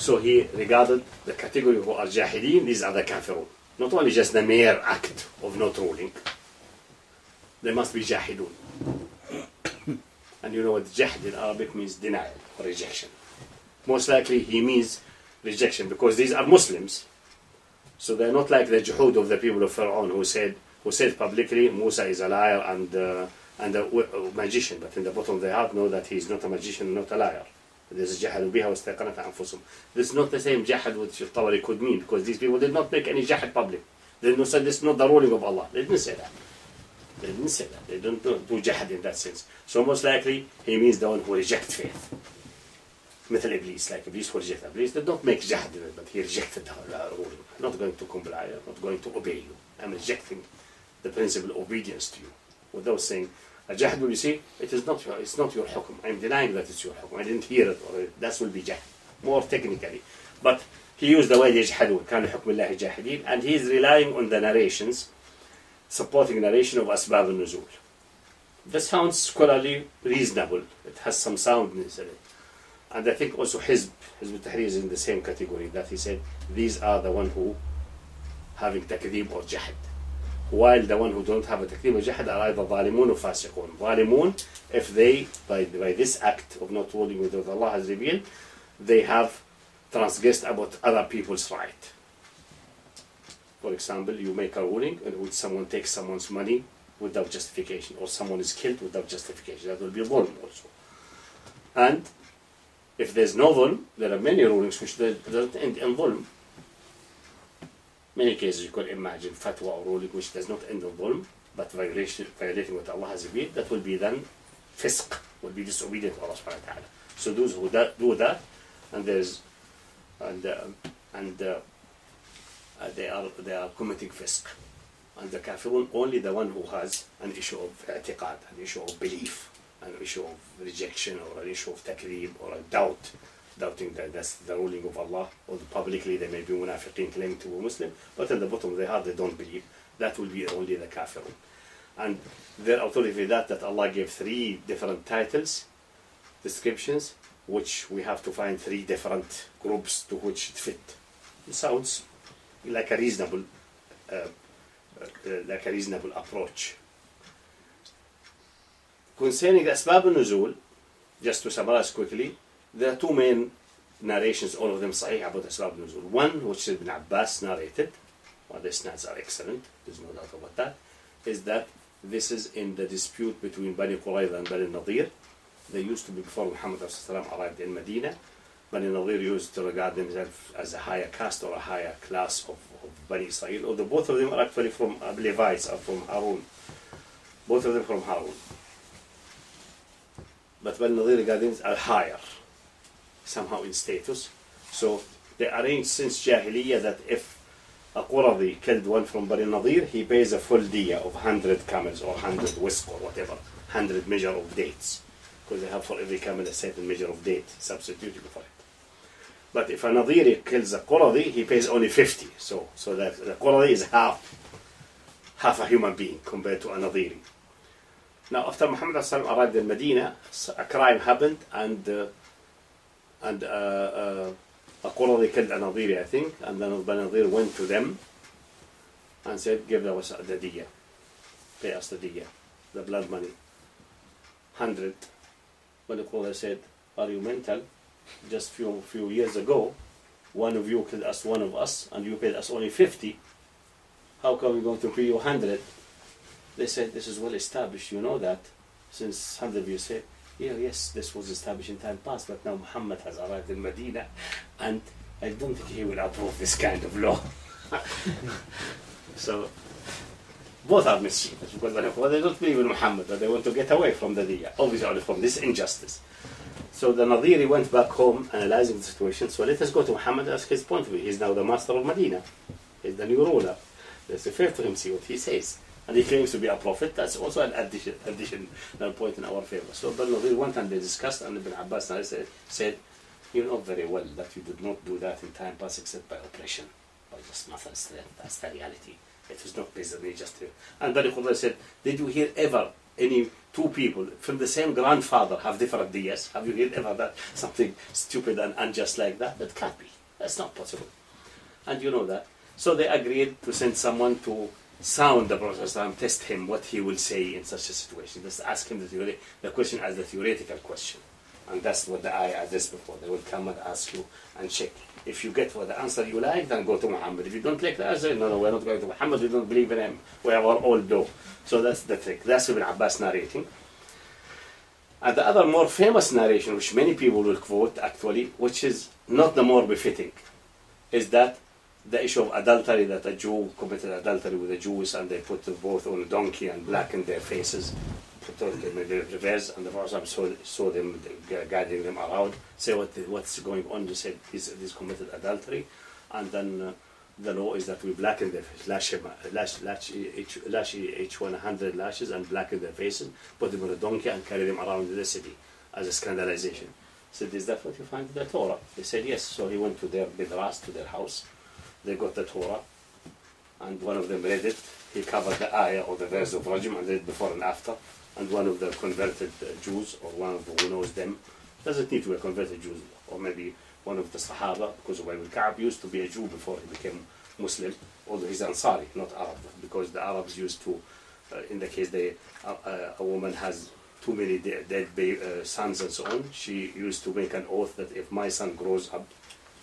So he regarded the category who are jahideen, these are the kafirun. Not only just the mere act of not ruling, they must be jahidun. And you know what jahd in Arabic means? Denial or rejection. Most likely he means rejection because these are Muslims. So they're not like the juhud of the people of Pharaoh who said publicly Musa is a liar and a magician, but in the bottom of their heart know that he is not a magician, not a liar. This is jahadu biha wastaqanat anfusum. This is not the same jahad which Tabari could mean, because these people did not make any jahad public. They did not say this is not the ruling of Allah. They didn't say that. They didn't say that. They don't do jahad in that sense. So most likely he means the one who rejects faith. مثل Iblis, like Iblis who rejected Iblis, they don't make jahad in it, but he rejected the ruling. I'm not going to comply, I'm not going to obey you. I'm rejecting the principle of obedience to you. Without saying, a jahd, you see, it's not your hukum. I'm denying that it's your hukum. I didn't hear it, or that will be jahd, more technically. But he used the word yajhadun, كانوا حكم الله جاهدين, and he is relying on the narrations, supporting narration of asbab al-nuzul. This sounds scholarly reasonable. It has some soundness in it. And I think also Hizb al-Tahrir is in the same category, that he said, these are the one who having takdeeb or jahd. While the one who don't have a takdeeb or jahd are either zalimun or fasiqun. Zalimun, if they, by this act of not ruling with what Allah has revealed, they have transgressed about other people's right. For example, you make a ruling in which someone takes someone's money without justification, or someone is killed without justification. That will be dhulm also. And if there's no dhulm, there are many rulings which don't end in dhulm. Many cases you could imagine fatwa or ruling which does not end in dhulm, but violating what Allah has revealed, that will be then fisq, will be disobedient to Allah subhanahu wa ta'ala. So those who do that, and they are committing fisq. And the kafirun, only the one who has an issue of i'tiqad, an issue of belief, an issue of rejection, or an issue of takreeb, or a doubting that that's the ruling of Allah, or publicly they may be munafiqeen claiming to be Muslim, but in the bottom of their heart they don't believe. That will be only the kafirun. And their authority that Allah gave 3 different titles, descriptions, which we have to find 3 different groups to which it fit. It sounds like a reasonable approach. Concerning Asbab al-Nuzul, just to summarize quickly, there are 2 main narrations, all of them sahih about Asbab al-Nuzul. One, which Ibn Abbas narrated, the isnads are excellent, there's no doubt about that, is that this is in the dispute between Bani Qurayza and Bani Nadir. They used to be, before Muhammad arrived in Medina, Bani Nadir used to regard themselves as a higher caste or a higher class of Bani Israel, although both of them are actually from Levites, are from Harun. Both of them from Harun. But Bani Nadir regard them as higher, somehow in status. So they arranged since Jahiliyyah that if a Quradi killed one from Bani Nadir, he pays a full diya of 100 camels or 100 wisq or whatever, 100 measure of dates. Because they have for every camel a certain measure of date substituted for it. But if a Nadiri kills a Quradi, he pays only 50. So that the Quradi is half a human being compared to a Nadiri. Now after Muhammad arrived in Medina, a crime happened, and a Quradi killed a Nadiri, I think, and then the Nadir went to them and said, give us the diya, pay us the diya, the blood money, 100. But the Quradi said, are you mental? Just few years ago, one of you killed us, one of us, and you paid us only 50. How come we're going to pay you 100? They said, this is well established, you know that. Since 100 years, said, yeah, yes, this was established in time past, but now Muhammad has arrived in Medina, and I don't think he will approve this kind of law. So, both are mischievous, because they don't believe in Muhammad, but they want to get away from the diya, obviously from this injustice. So the Nadiri went back home analyzing the situation. So let us go to Muhammad and ask his point of view. He's now the master of Medina. He's the new ruler. Let's refer to him, see what he says. And he claims to be a prophet. That's also an additional point in our favor. So the Nadiri went and they discussed, and Ibn Abbas said, you know very well that you did not do that in time past except by oppression, by just nothing strength. That's the reality. It was not based on just. And Bani Qurayza said, did you hear ever any two people from the same grandfather have different diyas? Have you heard ever that something stupid and unjust like that? That can't be. That's not possible. And you know that. So they agreed to send someone to sound the Prophet ﷺ, test him what he will say in such a situation. Just ask him the question as the theoretical question. And that's what the ayah addressed before. They will come and ask you and check. If you get the answer you like, then go to Muhammad. If you don't like the answer, no, we're not going to Muhammad. We don't believe in him. We are all low. So that's the trick. That's Ibn Abbas narrating. And the other more famous narration, which many people will quote actually, which is not the more befitting, is that the issue of adultery, that a Jew committed adultery with a Jews and they put them both on a donkey and blackened their faces, put them in the reverse, and the Prophet saw them guiding them around, say what's going on. They said he's committed adultery, and then the law is that we blacken their face, lash each one 100 lashes and blacken their faces, put them on a donkey and carry them around the city as a scandalization. Said, is that what you find in the Torah? They said yes. So he went to their midrash, to their house. They got the Torah, and one of them read it. He covered the ayah or the verse of Rajm and read it before and after. And one of the converted Jews, or one of the who knows them, doesn't need to be a converted Jew, or maybe one of the Sahaba, because Ubay bin Ka'b used to be a Jew before he became Muslim, although he's Ansari, not Arab, because the Arabs used to, in the case a woman has too many dead sons and so on, she used to make an oath that if my son grows up,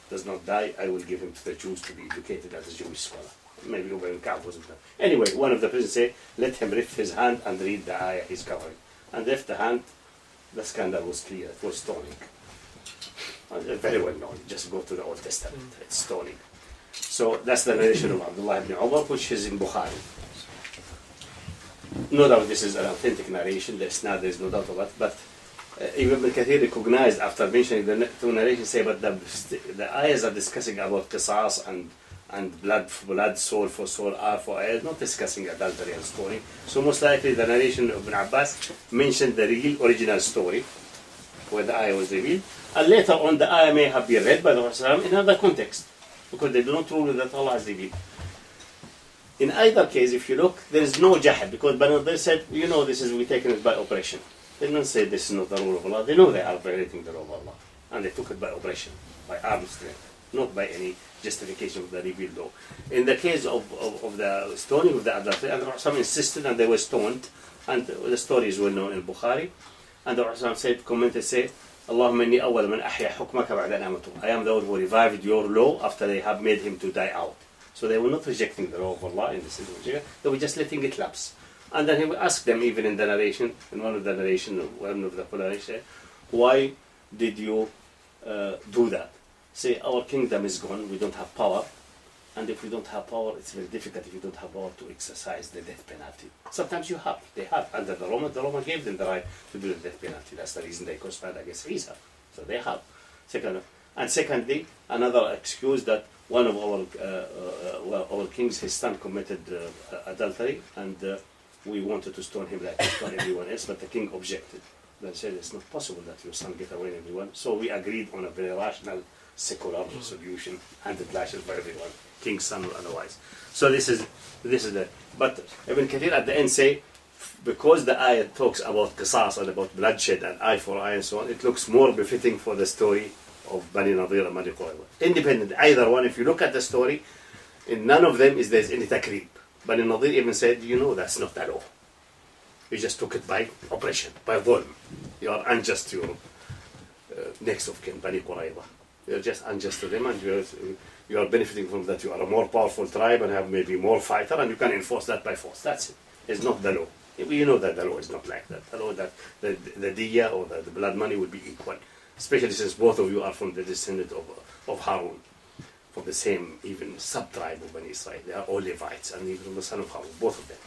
does not die, I will give him to the Jews to be educated as a Jewish scholar. Maybe Ubay bin Ka'b wasn't that. Anyway, one of the prisoners said, let him lift his hand and read the ayah he's covering. And lift the hand, the scandal was clear, it was stoning. Very well known, just go to the Old Testament, it's stoning. So that's the narration of Abdullah ibn Umar, which is in Bukhari. No doubt this is an authentic narration, there's no doubt about it, but Ibn Kathir recognized after mentioning the two narrations, say, but the ayahs are discussing about qisas and blood for blood, soul for soul, eye for eye, not discussing adultery and stoning. So most likely the narration of Ibn Abbas mentioned the real original story, where the ayah was revealed, and later on the ayah may have been read by the Prophet in another context, because they do not rule that Allah has revealed. In either case, if you look, there is no jahad, because Banu Nadir said, we taken it by operation. They don't say this is not the rule of Allah. They know they are violating the law of Allah. And they took it by operation, by armed strength, not by any justification of the revealed law. In the case of the stoning of the adultery, and the Prophet insisted and they were stoned, and the story is well known in Bukhari, and the Prophet commented, Allahumma inni awwal man ahya hukmaka ba'da an amatu. I am the one who revived your law after they have made him to die out. So they were not rejecting the law of Allah in this situation, they were just letting it lapse. And then he would ask them, even in the narration, in one of the narration, why did you do that? Say, our kingdom is gone, we don't have power, and if we don't have power, it's very difficult if you don't have power to exercise the death penalty. Sometimes they have. Under the Roman gave them the right to do the death penalty. That's the reason they conspired against Isa. So they have. Secondly, another excuse that one of our kings, his son committed adultery, and we wanted to stone him like we stone everyone else, but the king objected. They said it's not possible that your son get away with everyone. So we agreed on a very rational, secular solution, 100 lashes for everyone, king's son or otherwise. So this is the. But Ibn Kathir at the end say, because the ayah talks about qisas and about bloodshed and eye for eye and so on, it looks more befitting for the story of Bani Nadir and Bani Qurayza. Independent, either one. If you look at the story, in none of them is there's any takrib. Bani Nadir even said, that's not the law. You just took it by oppression, by dhulm. You are unjust to your next of kin, Bani Qurayza. You are just unjust to them, and you are benefiting from that. You are a more powerful tribe and have maybe more fighter, and you can enforce that by force. That's it. It's not the law. You know that the law is not like that. The law that the diya or the blood money will be equal, especially since both of you are from the descendant of Harun, from the same even sub-tribe of Bani Israel. They are all Levites, and even the son of Harun, both of them,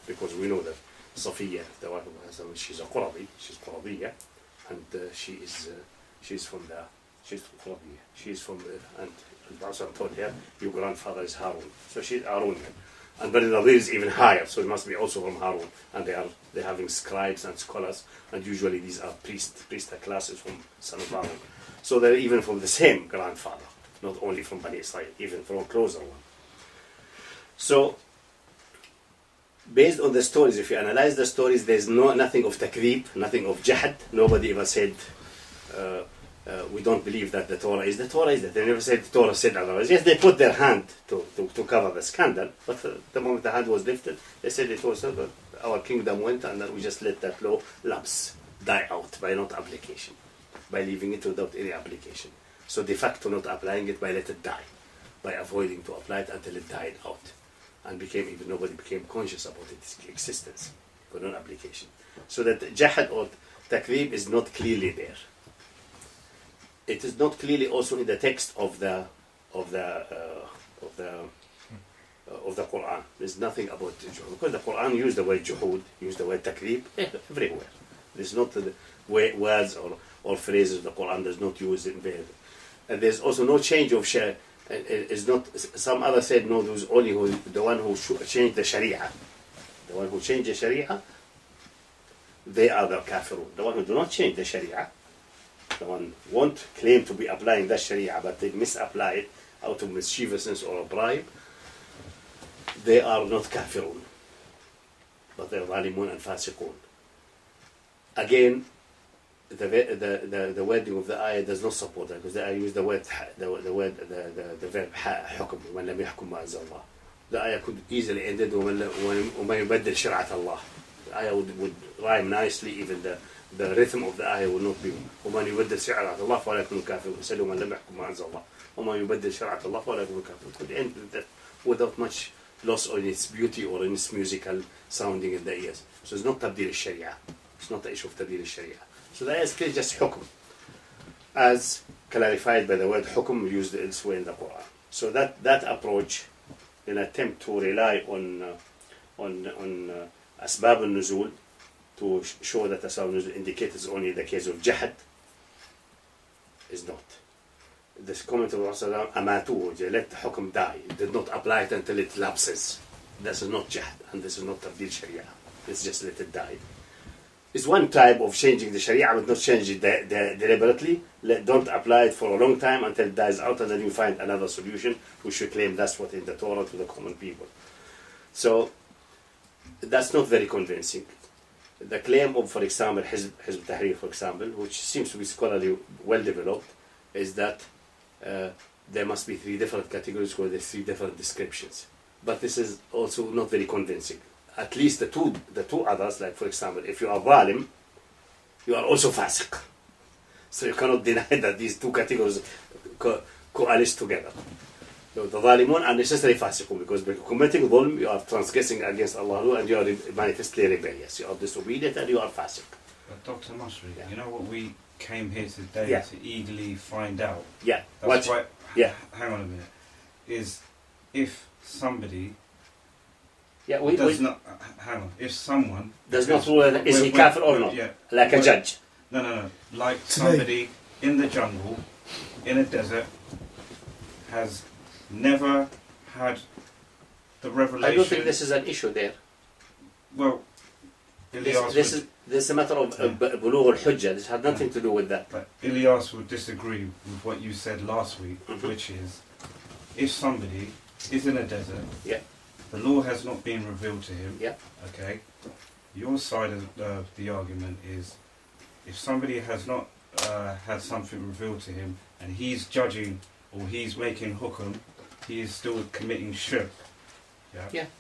because we know that Safiya, the wife of Hassan, she's a Qurabi, she's Qurabiyya, and she's from Qurabiyya. She's from and Hassan told her, your grandfather is Harun, so she's Harunian. And Bani Nadir is even higher, so it must be also from Harun. And they're having scribes and scholars, and usually these are priest classes from son of Harun. So they're even from the same grandfather, not only from Bani Israel, even from a closer one. So based on the stories, if you analyze the stories, there's nothing of takdeeb, nothing of jahad. Nobody ever said, we don't believe that the Torah is the Torah is that. They never said the Torah said otherwise. Yes, they put their hand to cover the scandal, but the moment the hand was lifted, they said it was our kingdom went, and then we just let that law lapse, die out by not application, by leaving it without any application. So de facto not applying it by let it die, by avoiding to apply it until it died out, and nobody became conscious about its existence for non-application. So that jahad or takdeeb is not clearly there. It is not clearly also in the text of the Quran. There's nothing about juhud, because the Quran used the word juhud, used the word takdeeb everywhere. There's not the words or phrases the Quran does not use in there. And there's also no change of sharia. Is not. Some others said no. There was only the one who changed the sharia. The one who changed the sharia, they are the kafirun. The one who do not change the sharia, the one won't claim to be applying the sharia, but they misapply it out of mischievousness or a bribe, they are not kafirun, but they are zalimun and fasiqun. Again, the wording of the ayah does not support that, because the ayah used the verb حكم ومن لم يحكم ما أنزل الله. The ayah could easily end it ومن يبدل شرعة الله. The ayah would rhyme nicely, even the rhythm of the ayah would not be ومن يبدل شرعة الله فلا يكون كافر وسلم ومن لم يحكم ما أنزل الله ومن يبدل شرعة الله فلا يكون كافر. It could end with that without much loss in its beauty or in its musical sounding in the ears. So it's not tabdil al-sharia. It's not the issue of tabdil al-sharia. So the ayah is clearly just hukm, as clarified by the word hukm used elsewhere in the Quran. So that approach, an attempt to rely on asbab al-nuzul, to show that asbab al-nuzul indicates only the case of jahad, is not. This comment of Rasulullah, amatu, they let the hukm die, did not apply it until it lapses. This is not jahad, and this is not tabdil sharia. It's just let it die. It's one type of changing the sharia, but not change it deliberately. Don't apply it for a long time until it dies out, and then you find another solution which you claim that's what in the Torah to the common people. So that's not very convincing. The claim of, for example, Hizb Tahrir, for example, which seems to be scholarly well developed, is that there must be 3 different categories where there's 3 different descriptions. But this is also not very convincing. At least the two others, like for example, if you are zalim, you are also fasiq. So you cannot deny that these 2 categories coalesce together. So the zalimun are necessarily fasiqun, because by committing zulm, you are transgressing against Allah and you are manifestly rebellious. You are disobedient and you are fasiq. But Dr. Massari, you know what we came here today to eagerly find out? Yeah. That's why, hang on a minute. Is if somebody hang on. If someone does not rule, is he kafir or not? Yeah, like a judge. No. Like somebody in the jungle, in a desert, has never had the revelation. I don't think this is an issue there. Well, this is a matter of bulugh al-hujjah. This had nothing to do with that. But Ilyas would disagree with what you said last week, which is, if somebody is in a desert, the law has not been revealed to him. Okay. Your side of the argument is, if somebody has not had something revealed to him, and he's judging or he's making hukum, he is still committing shirk.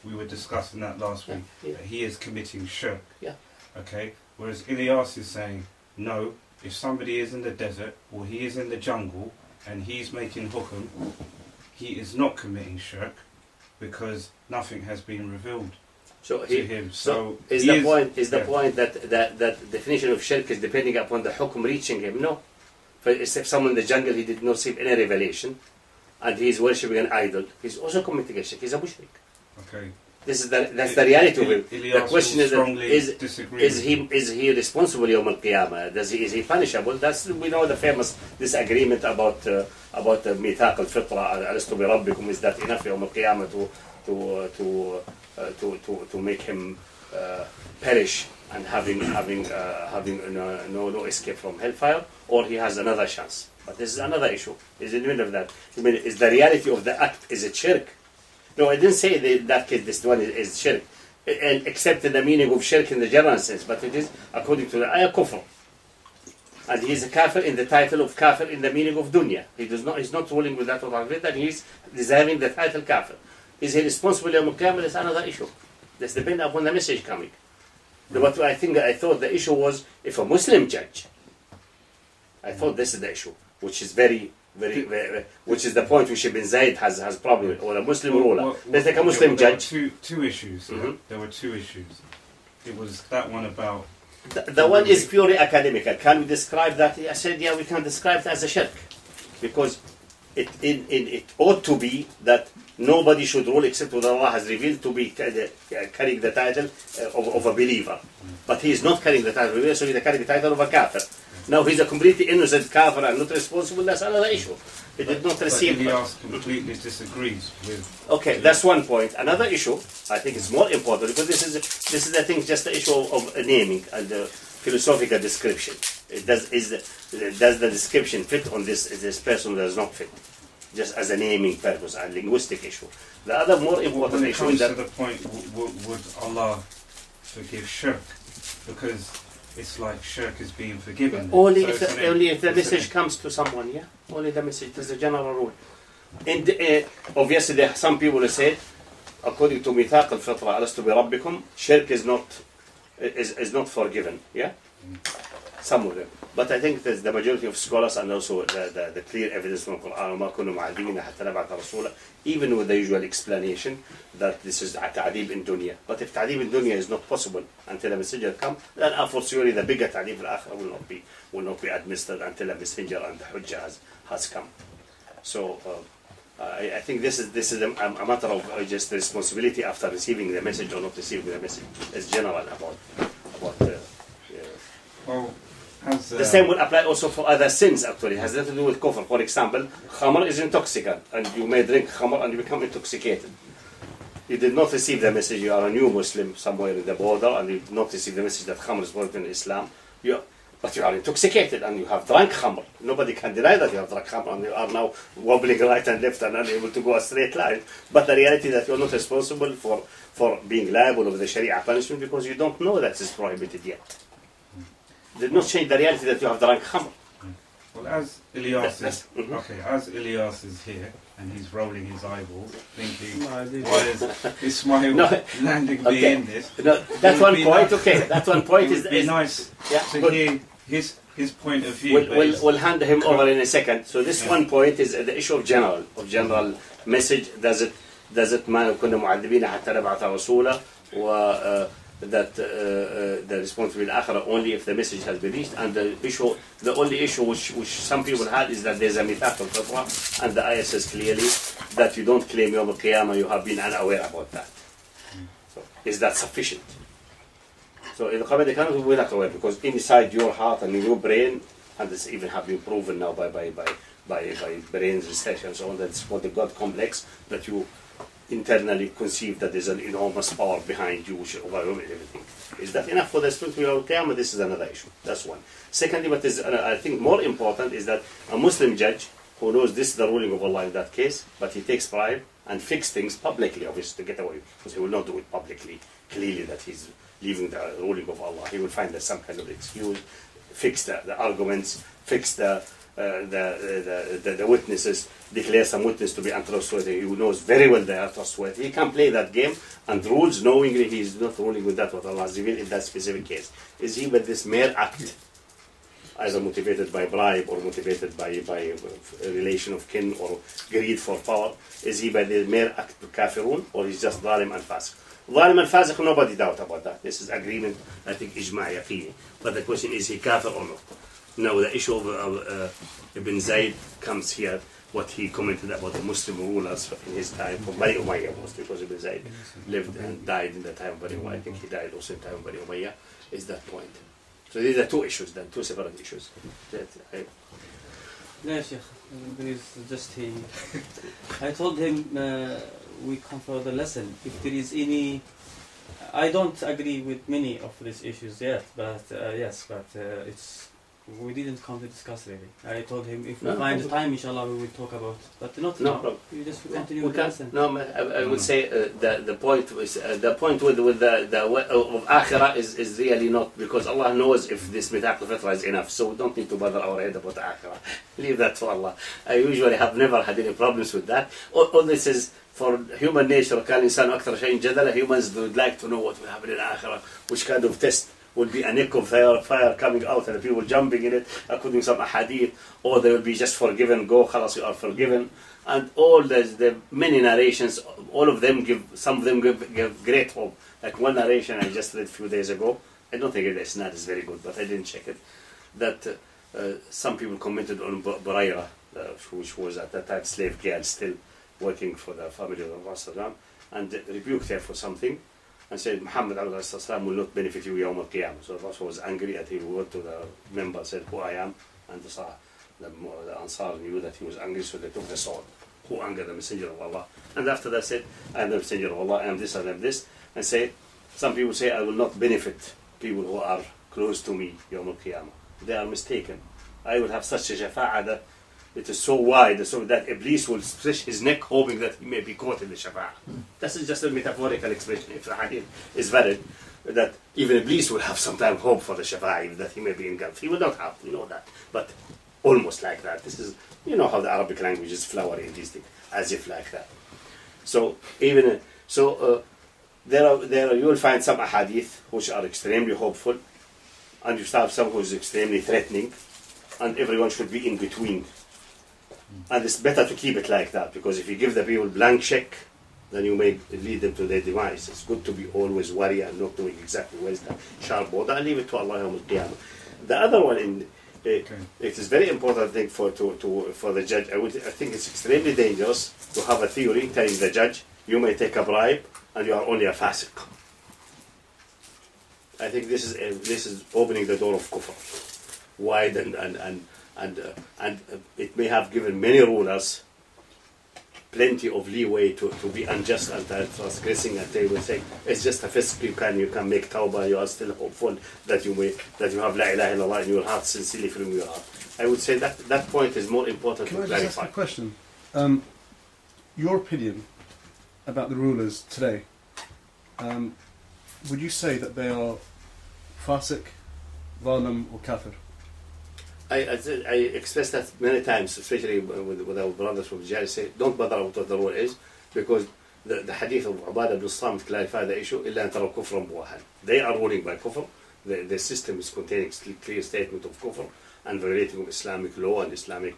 We were discussing that last week. That he is committing shirk. Okay. Whereas Ilyas is saying, no, if somebody is in the desert or he is in the jungle and he's making hukum, he is not committing shirk, because nothing has been revealed to him. So is the point that definition of shirk is depending upon the hukum reaching him? No. If someone in the jungle, he did not receive any revelation, and he is worshipping an idol, he's also committing a shirk. He's a mushrik. Okay. That's the reality of it. The question is he responsible Yawm al-Qiyamah? Is he punishable? We know the famous disagreement about the mithaq al-fitra, alastu bi rabbikum, is that enough Yawm al-Qiyamah to make him perish and having no escape from hellfire, or he has another chance. But this is another issue. Is in the middle of that. Is the reality of the act, is it shirk? No, I didn't say that case, this one is shirk. and except in the meaning of shirk in the general sense, but it is according to the ayah kufr. And he is a kafir in the title of kafir in the meaning of dunya. He's not ruling with that of Al-Qur'an, and he's deserving the title kafir. Is he responsible Yawm al-Qiyamah? That's another issue. This depends upon the message coming. But I thought the issue was if a Muslim judge, I thought this is the issue, which is very, which is the point which Ibn Zayd has problem with, or a Muslim ruler. Let's take a Muslim judge. Two issues. There were two issues. It was that one about... The one is purely academical. Can we describe that? I said, yeah, we can describe it as a shirk. Because it ought to be that nobody should rule except what Allah has revealed to be carrying the title of a believer. But he is not carrying the title of a believer, so he's carrying the title of a kafir. Now he's a completely innocent kafir and not responsible, that's another issue. He did not receive... But Ilyas completely disagrees with... Okay, that's one point. Another issue, I think is more important, because this is I think, just the issue of naming and the philosophical description. Does the description fit on this person or does not fit? Just as a naming purpose, a linguistic issue. The other more important issue is that... When it comes to the point, would Allah forgive shirk? Because it's like shirk is being forgiven. Only if the message comes to someone, yeah? Only the message. There's a general rule. And obviously there are some people who say, according to Mithaq al-Fitra, alastu bi rabbikum, shirk is not forgiven, yeah? Some of them. But I think there's the majority of scholars and also the clear evidence from the Quran, even with the usual explanation that this is ta'deeb in dunya. But if ta'deeb in dunya is not possible until a messenger comes, then unfortunately the bigger ta'deeb al-akhirah will not be administered until a messenger and the hujjah has come. So I think this is a matter of just responsibility after receiving the message or not receiving the message. It's general about well, the same will apply also for other sins, actually. It has nothing to do with kufr. For example, khamr is intoxicant, and you may drink khamr and you become intoxicated. You did not receive the message, you are a new Muslim somewhere in the border, and you did not receive the message that khamr is working in Islam. But you are intoxicated and you have drunk khamr. Nobody can deny that you have drunk khamr and you are now wobbling right and left and unable to go a straight line. But the reality is that you are not responsible for being liable of the Sharia punishment because you don't know that it's prohibited yet. Did not change the reality that you have drunk khamr. Well, as Ilyas is here and he's rolling his eyeballs, thinking, why is Ismail landing me in this? No, that's one point. Okay, that one point is nice to hear his point of view. We'll hand him over in a second. So this one point is the issue of general message. Does it ما كنا معذبين حتى نبعث رسولا that the responsibility akhirah only if the message has been reached, and the only issue which some people had is that there's a mithaq al-fatwa, and the ayah says clearly that you don't claim Yawm al-Qiyamah, you have been unaware about that. So is that sufficient? So in the Quranic account we're not aware, because inside your heart and in your brain, and this even have been proven now by brains research and so on, that's what the God complex, that you internally conceive that there's an enormous power behind you which overwhelms everything. Is that enough for the spiritual Al-Qiyamah? This is another issue. That's one. Secondly, what is I think more important is that a Muslim judge who knows this is the ruling of Allah in that case, but he takes bribe and fix things publicly, obviously, to get away, because he will not do it publicly, clearly that he's leaving the ruling of Allah. He will find that some kind of excuse, fix the arguments, fix the witnesses, declare some witness to be untrustworthy. He knows very well they are trustworthy. He can play that game and rules knowingly he is not ruling with that what Allah has revealed in that specific case. Is he with this mere act, either motivated by bribe or motivated by a relation of kin or greed for power? Is he by the mere act kafirun, or he's just zalim and fasiq? Zalim and fasiq, nobody doubt about that. This is agreement, I think, ijma' yaqini. But the question is he kafir or not? Now the issue of Ibn Zayd comes here, what he commented about the Muslim rulers in his time, from Bani Umayyah mostly, because Ibn Zayd lived and died in the time of Bani Umayyah. I think he died also in the time of Bani Umayyah, is that point. So these are two issues then, two separate issues. No, Sheikh, I told him we come for the lesson. If there is any, I don't agree with many of these issues yet, but it's we didn't come to discuss really. I told him if we find the time, inshallah, we will talk about it. But not now. Problem. You just continue with the lesson. No, I would say the point was the point with the of akhirah is really not, because Allah knows if this mitaq al-fitra is enough, so we don't need to bother our head about akhirah. Leave that to Allah. I usually have never had any problems with that. All this is for human nature. كان الإنسان أكثر شيء جدلا. Humans would like to know what will happen in akhirah, which kind of test will be a neck of fire coming out and the people jumping in it according to some ahadith, or they will be just forgiven, go khalas, you are forgiven. And all the many narrations, all of them some of them give great hope. Like one narration I just read a few days ago, I don't think it's not very good, but I didn't check it, that some people commented on Buraira, which was at that time slave girl still working for the family of the Prophet, and rebuked her for something, and said Muhammad Al Massari will not benefit you Yawm al-Qiyamah. So the Prophet was angry, and he went to the member, said who I am, and the Ansar knew that he was angry, so they took the sword. Who angered the Messenger of Allah? And after that said, I am the Messenger of Allah, I am this, I am this, and say, some people say I will not benefit people who are close to me Yawm al-Qiyamah. They are mistaken. I will have such a shafa'ah that it is so wide, so that Iblis will stretch his neck hoping that he may be caught in the shafa'ah. This is just a metaphorical expression. If the hadith is valid, that even Iblis will have sometimes hope for the shafa'ah, that he may be engulfed. He will not have, we know that, but almost like that. This is, you know how the Arabic language is flowery in these things, as if like that. So even there you will find some ahadith which are extremely hopeful, and you have some who is extremely threatening, and everyone should be in between. And it's better to keep it like that, because if you give the people blank check, then you may lead them to their demise. It's good to be always worried and not knowing exactly where is the sharp border, and leave it to Allah Yawm al-Qiyamah. The other one, it is very important thing for the judge. I think it's extremely dangerous to have a theory telling the judge you may take a bribe and you are only a fasiq. I think this is opening the door of kufr wide, and it may have given many rulers plenty of leeway to be unjust and transgressing, and they will say it's just a fisq, you can make tawbah, you are still hopeful that you have la ilaha illallah in your heart, sincerely from your heart. I would say that point is more important to clarify. Can I just ask a question? Your opinion about the rulers today, would you say that they are fasiq, zalim or kafir? I expressed that many times, especially with our brothers from Judicial, say don't bother about what the rule is, because the hadith of Ubadah ibn Samit clarified the issue. إِلَّا أَن تَرَوْا كُفْرًا بَوَاحًا. They are ruling by kufr. The system is containing clear statement of kufr and violating of Islamic law and Islamic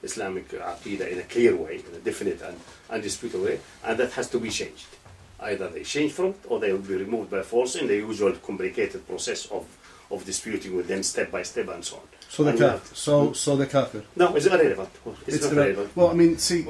aqidah in a clear way, in a definite and undisputed way, and that has to be changed. Either they change from it, or they will be removed by force in the usual complicated process of disputing with them step by step and so on. So they're kafir. So they're kafir. No, it's irrelevant. It's not irrelevant. Well, I mean, some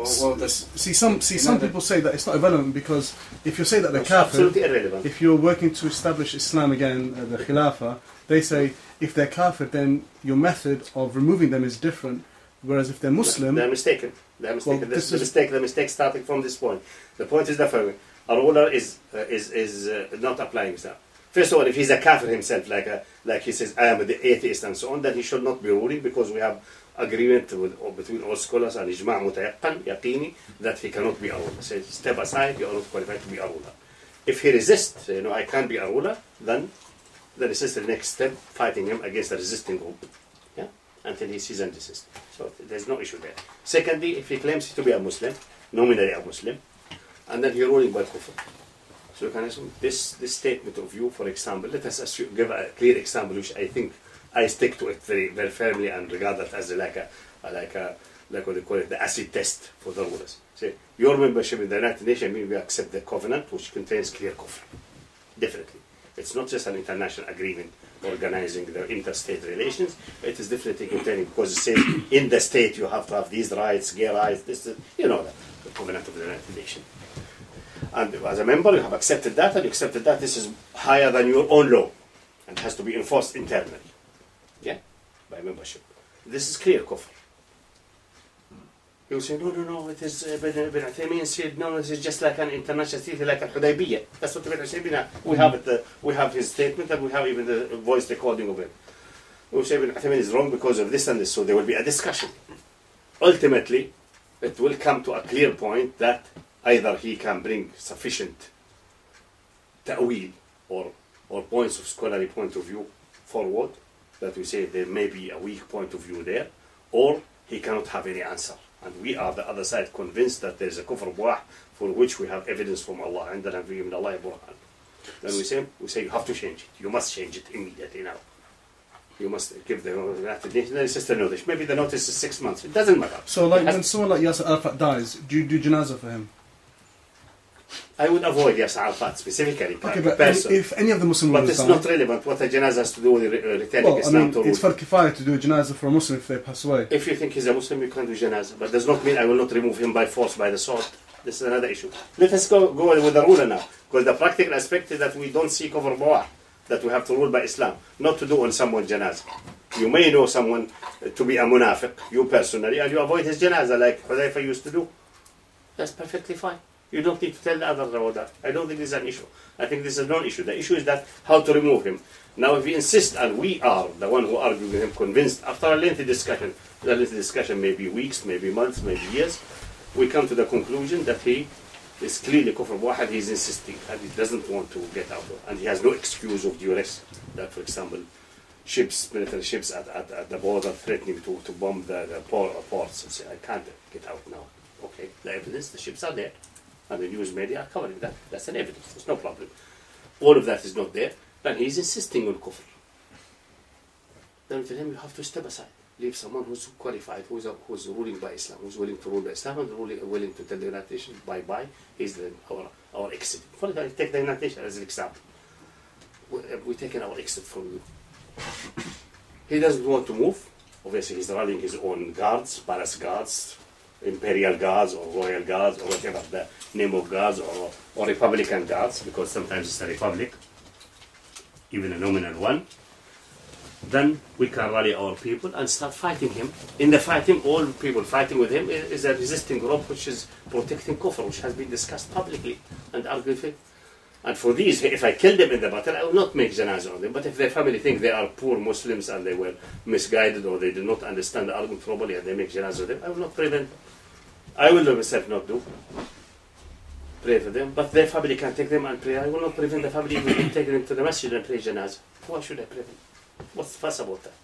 people say that it's not irrelevant, because if you say that they're kafir, absolutely irrelevant. If you're working to establish Islam again, the Khilafah, they say if they're kafir, then your method of removing them is different. Whereas if they're Muslim, they're mistaken. They're mistaken. Well, the mistake starting from this point. The point is the following: a ruler is not applying Islam. First of all, if he's a kafir himself, like he says, I am the atheist and so on, then he should not be ruling, because we have agreement between all scholars and ijma' mutayaqqan, yaqini, that he cannot be a ruler. So step aside, you are not qualified to be a ruler. If he resists, I can't be a ruler, then this is the next step, fighting him against the resisting group, until he ceases and desists. So there's no issue there. Secondly, if he claims to be a Muslim, nominally a Muslim, and then he's ruling by kufr. So you can assume this statement of you, for example, let us give a clear example, which I think I stick to it very, very firmly and regard that as like what they call it, the acid test for the rulers. Say, your membership in the United Nations means we accept the covenant, which contains clear kufr. Definitely. It's not just an international agreement organizing the interstate relations. It is definitely containing, because it says in the state you have to have these rights, gay rights, this, the covenant of the United Nations. And as a member, you have accepted that, and you accepted that this is higher than your own law, and has to be enforced internally, by membership. This is clear kufr. You will say, no, it is, Ibn Uthaymeen said, no, this is just like an international treaty, like al-Hudaybiyah. That's what Ibn Uthaymeen, we have his statement, and we have even the voice recording of it. we say Ibn Uthaymin is wrong because of this and this, so there will be a discussion. Ultimately, it will come to a clear point that either he can bring sufficient ta'wil or points of scholarly point of view forward, that we say there may be a weak point of view there, or he cannot have any answer. And we are the other side convinced that there is a kufr buah for which we have evidence from Allah, and then we say you have to change it. You must change it immediately now. You must give the sister notice. Maybe the notice is 6 months. It doesn't matter. So like when someone like Yasser Arafat dies, do you do janazah for him? I would avoid Yasser Arafat specifically. Okay, but if any of the Muslim rulers die... But it's not relevant what a janazah has to do with returning Islam to rule. It's for kifayah to do a janazah for a Muslim if they pass away. If you think he's a Muslim, you can do janazah. But does not mean I will not remove him by force, by the sword. This is another issue. Let us go with the ruler now. Because the practical aspect is that we don't see kufr buah, that we have to rule by Islam, not to do on someone janazah. You may know someone to be a munafiq, you personally, and you avoid his janazah like Hudayfa used to do. That's perfectly fine. You don't need to tell the other about that. I don't think this is an issue. I think this is a non-issue. The issue is that how to remove him. Now if we insist, and we are the one who argue with him, convinced, after a lengthy discussion, the lengthy discussion may be weeks, maybe months, maybe years, we come to the conclusion that he is clearly kufr buah, and he's insisting, and he doesn't want to get out of, and he has no excuse of duress. That, for example, military ships at the border threatening to bomb the ports, and say, I can't get out now. Okay, the evidence, the ships are there, and the news media are covering that. That's an evidence, there's no problem. All of that is not there, then he's insisting on kufr. Then we tell him, you have to step aside. Leave someone who's qualified, who's ruling by Islam, who's willing to rule by Islam, and willing to tell the United Nations, bye-bye, he's our exit. For example, take the United Nations as an example. We're taking our exit from you. He doesn't want to move. Obviously, he's running his own guards, palace guards, imperial guards, or royal guards, or whatever the name of guards, or republican guards, because sometimes it's a republic, even a nominal one. Then we can rally our people and start fighting him. In the fighting, all people fighting with him is a resisting group which is protecting kufr, which has been discussed publicly and argued with. And for these, if I kill them in the battle, I will not make janazah on them. But if their family think they are poor Muslims and they were misguided or they did not understand the argument properly and they make janazah on them, I will not prevent them. I will myself not do. Pray for them. But their family can take them and pray. I will not prevent the family from taking them to the masjid and pray janazah. Why should I prevent? What's the fuss about that?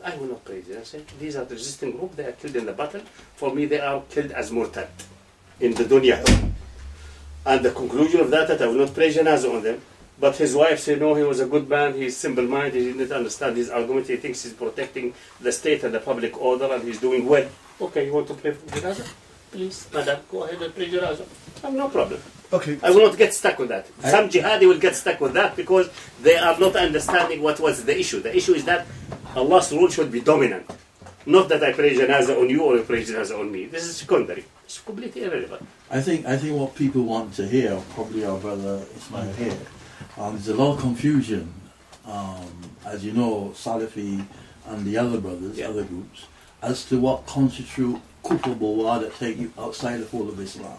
I will not pray janazah. These are the resisting group. They are killed in the battle. For me, they are killed as murtad in the dunya. And the conclusion of that I will not pray janazah on them. But his wife said, no, he was a good man, he's simple-minded, he didn't understand his argument, he thinks he's protecting the state and the public order and he's doing well. Okay, you want to pray for janazah? Please, madam, go ahead and pray janazah. I have no problem. Okay. I will not get stuck with that. Some jihadi will get stuck with that because they are not understanding what was the issue. The issue is that Allah's rule should be dominant. Not that I pray janazah on you or you pray janazah on me. This is secondary. It's completely irrelevant. I think what people want to hear, probably our brother Ismail here, there's a lot of confusion, as you know, Salafi and the other brothers, other groups, as to what constitute kufr buah that take you outside the fold of Islam.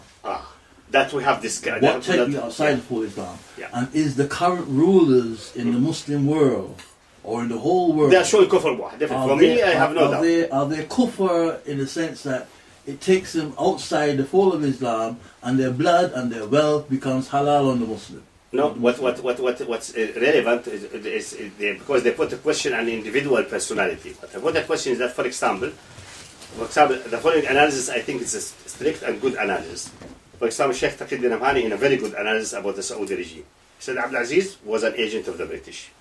That we have this guy. What take you outside the fold of Islam? And is the current rulers in the Muslim world, or in the whole world, they are showing kufr buah. For me, I have no doubt. Are they kufr in the sense that it takes them outside the fold of Islam and their blood and their wealth becomes halal on the Muslim? No, what's relevant is because they put a question on individual personality. What the question is that, for example, the following analysis, I think it's a strict and good analysis. For example, Sheikh Taqi Namhani in a very good analysis about the Saudi regime. He said Abdul Aziz was an agent of the British.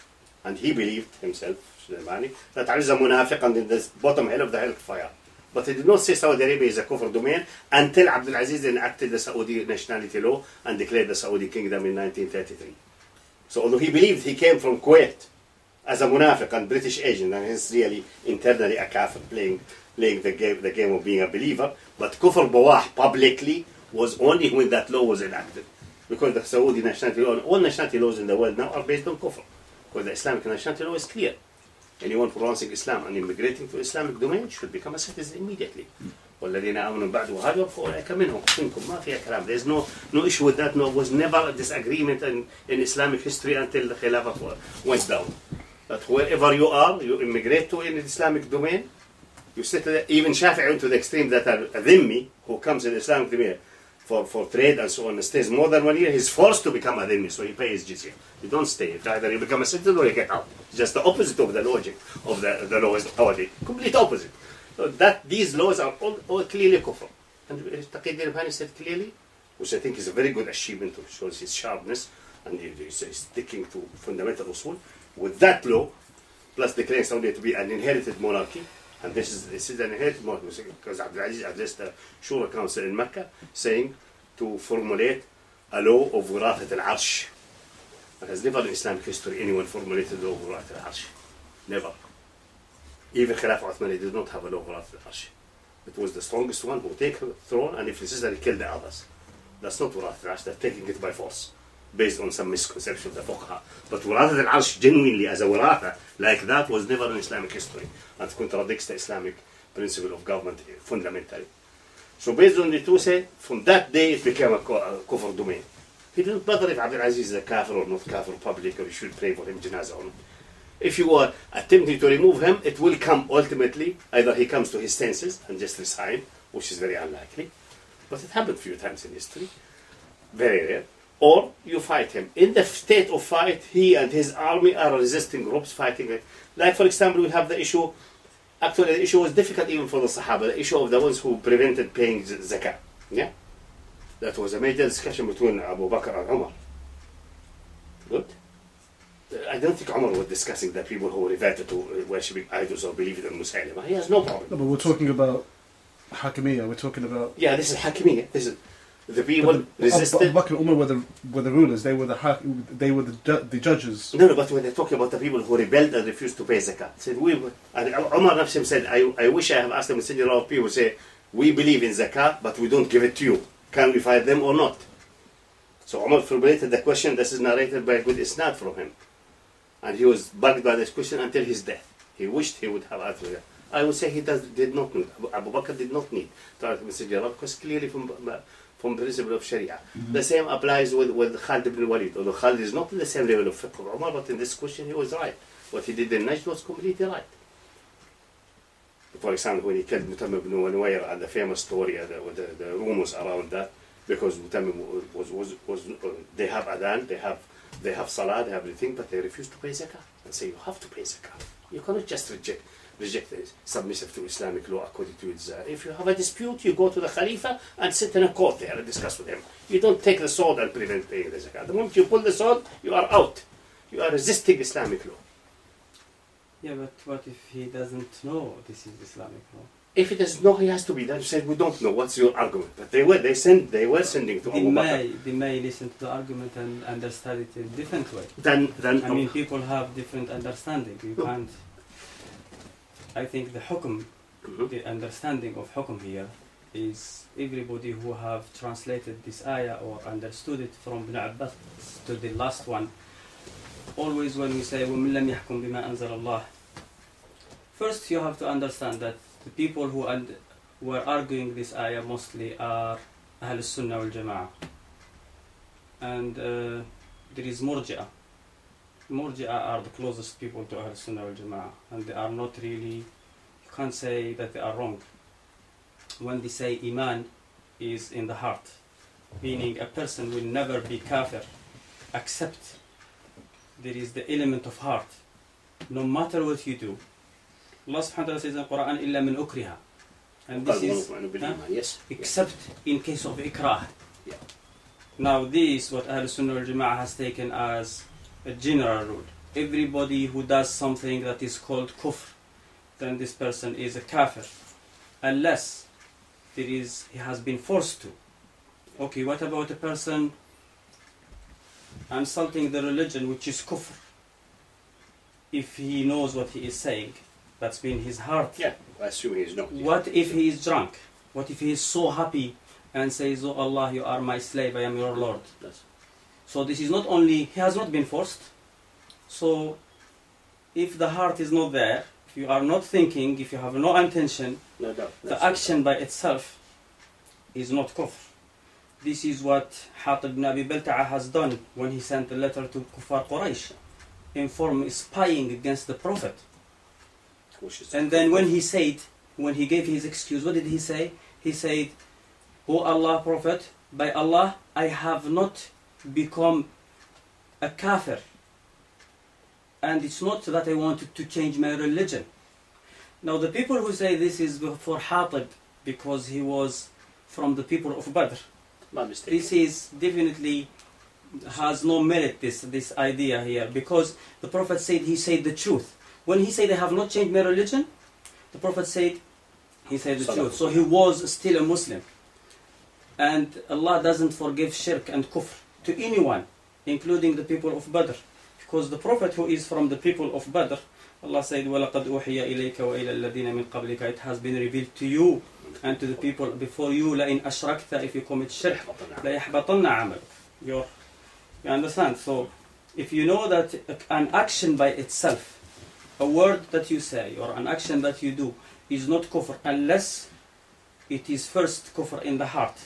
And he believed himself, Namhani, that Ali is a munafiq and in the bottom hell of the hellfire. But he did not say Saudi Arabia is a kufr domain until Abdul Aziz enacted the Saudi nationality law and declared the Saudi kingdom in 1933. So although he believed he came from Kuwait as a munafiq and British agent, and he's really internally a kafir playing the game of being a believer, but kufr buah publicly was only when that law was enacted. Because the Saudi nationality law and all nationality laws in the world now are based on kufr. Because the Islamic nationality law is clear. Anyone pronouncing Islam and immigrating to Islamic domain should become a citizen immediately. والذين آمنوا بعد وهاجروا فأولئك منهم ما فيها كلام. There's no issue with that. No, was never a disagreement in Islamic history until the Khilafah went down. that wherever you are, you immigrate to an Islamic domain, you settle there. Even Shafi'i went to the extreme that a dhimmi who comes in Islamic domain for trade and so on, stays more than 1 year, he's forced to become a dhimmi, so he pays jizya. You don't stay. Either you become a citizen or you get out. It's just the opposite of the logic of the laws nowadays. Complete opposite. So that these laws are all clearly kufr. And Taqiyuddin Al-Albani said clearly, which I think is a very good achievement, to show his sharpness, and he's sticking to fundamental usul. With that law, plus declaring Saudi to be an inherited monarchy, and this is an inherited monarchy, because Abdul Aziz addressed the Shura Council in Mecca, saying to formulate a law of Wirathat al-Arsh. There has never in Islamic history anyone formulated a law of Wirathat al-Arsh. Never. Even Khilafah Uthmani did not have a law of Wirathat al-Arsh. It was the strongest one who take the throne and if necessary kill the others. That's not Wirathat al-Arsh, they're taking it by force, based on some misconception of the fuqaha. But Wirathat al-Arsh genuinely as a wiratha like that was never in Islamic history, and contradicts the Islamic principle of government fundamentally. So based on the two say, from that day it became a kufr domain. He didn't bother if Abdul Aziz is a kafir or not kafir public, or you should pray for him janazah or not. If you are attempting to remove him, it will come ultimately, either he comes to his senses and just resign, which is very unlikely, but it happened a few times in history, very rare, or you fight him. In the state of fight, he and his army are resisting groups fighting. Like for example, we have the issue, actually the issue was difficult even for the Sahaba, the issue of the ones who prevented paying zakah. Yeah? That was a major discussion between Abu Bakr and Umar. Good? I don't think Umar was discussing the people who reverted to worshipping idols or believing in Musaylima. He has no problem. No, but we're talking about Hakimiyya, we're talking about... Yeah, this is Hakimiyya. This is the people resisted... Abu Bakr and Umar were the rulers, they were the judges. No, but when they're talking about the people who rebelled and refused to pay zakat, said and Umar Nafsim said, I wish I have asked them, a lot of people say, we believe in zakat, but we don't give it to you. Can we fight them or not? So Umar formulated the question, this is narrated by a good isnad from him. And he was bugged by this question until his death. He wished he would have answered that. I would say he did not need, Abu Bakr did not need to ask the Messenger of Allah, because clearly from principle of Sharia. Mm-hmm. The same applies with Khalid ibn Walid, although Khalid is not in the same level of fiqh of Umar, but in this question he was right. What he did in Najd was completely right. For example, when he killed Muhammad ibn Nuwayr, and the famous story, the rumors around that, because Muhammad was they have adhan, they have salah, they have everything, but they refuse to pay zakah. And say, you have to pay zakah. You cannot just reject it, submissive to Islamic law according to its... if you have a dispute, you go to the Khalifa and sit in a court there and discuss with him. You don't take the sword and prevent paying the zakah. The moment you pull the sword, you are out. You are resisting Islamic law. Yeah, but what if he doesn't know this is Islamic law? If he doesn't know, he has to be done. You said, we don't know. What's your argument? But they were sending to Abu Bakr. They may listen to the argument and understand it in a different way. I mean, people have different understanding. You can't... I think the hukum, the understanding of hukum here, is everybody who have translated this ayah or understood it from Ibn Abbas to the last one. Always when we say, وَمِن لَمْ يَحْكُمْ بِمَا أَنزَلَ اللَّهِ, first you have to understand that the people who were arguing this ayah mostly are Ahl Sunnah wal Jama'ah. And there is Murji'ah. Murji'ah are the closest people to Ahl Sunnah wal Jama'ah. And they are not really, you can't say that they are wrong. When they say iman is in the heart, meaning a person will never be kafir, except there is the element of heart. No matter what you do, Allah subhanahu wa ta'ala says in the Quran, إِلَّا مِنْ أُكْرِهَا. And this is yes, except in case of ikrah. Yeah. Now this, what Ahl Sunnah wal Jama'ah has taken as a general rule. Everybody who does something that is called kufr, then this person is a kafir. Unless he has been forced to. Okay, what about a person insulting the religion, which is kufr? If he knows what he is saying, that's been his heart. Yeah, I assume he is not. What if he is drunk? What if he is so happy and says, "Oh Allah, you are my slave, I am your Lord"? So this is not only, he has not been forced. So if the heart is not there, if you are not thinking, if you have no intention, the action by itself is not kufr. This is what Hatib ibn Abi Balta'a has done when he sent a letter to Kuffar Quraysh. spying against the Prophet. And then when he gave his excuse, what did he say? He said, "O Allah, Prophet, by Allah, I have not become a kafir. And it's not that I wanted to change my religion." Now the people who say this is for Hatib because he was from the people of Badr, this is definitely has no merit, this idea here, because the Prophet said, he said the truth. When he said, "I have not changed my religion," the Prophet said, he said the truth. So he was still a Muslim. And Allah doesn't forgive shirk and kufr to anyone, including the people of Badr. Because the Prophet who is from the people of Badr, Allah said, وَلَقَدْ أُوحِيَ إِلَيْكَ وَإِلَى الَّذِينَ مِنْ قَبْلِكَ, it has been revealed to you and to the people before you, لَإِنْ أَشْرَكْتَ, if you commit shirk, لَيَحْبَطَنَّ عَمَلُكَ. You understand? So, if you know that an action by itself, a word that you say or an action that you do is not kufr unless it is first kufr in the heart.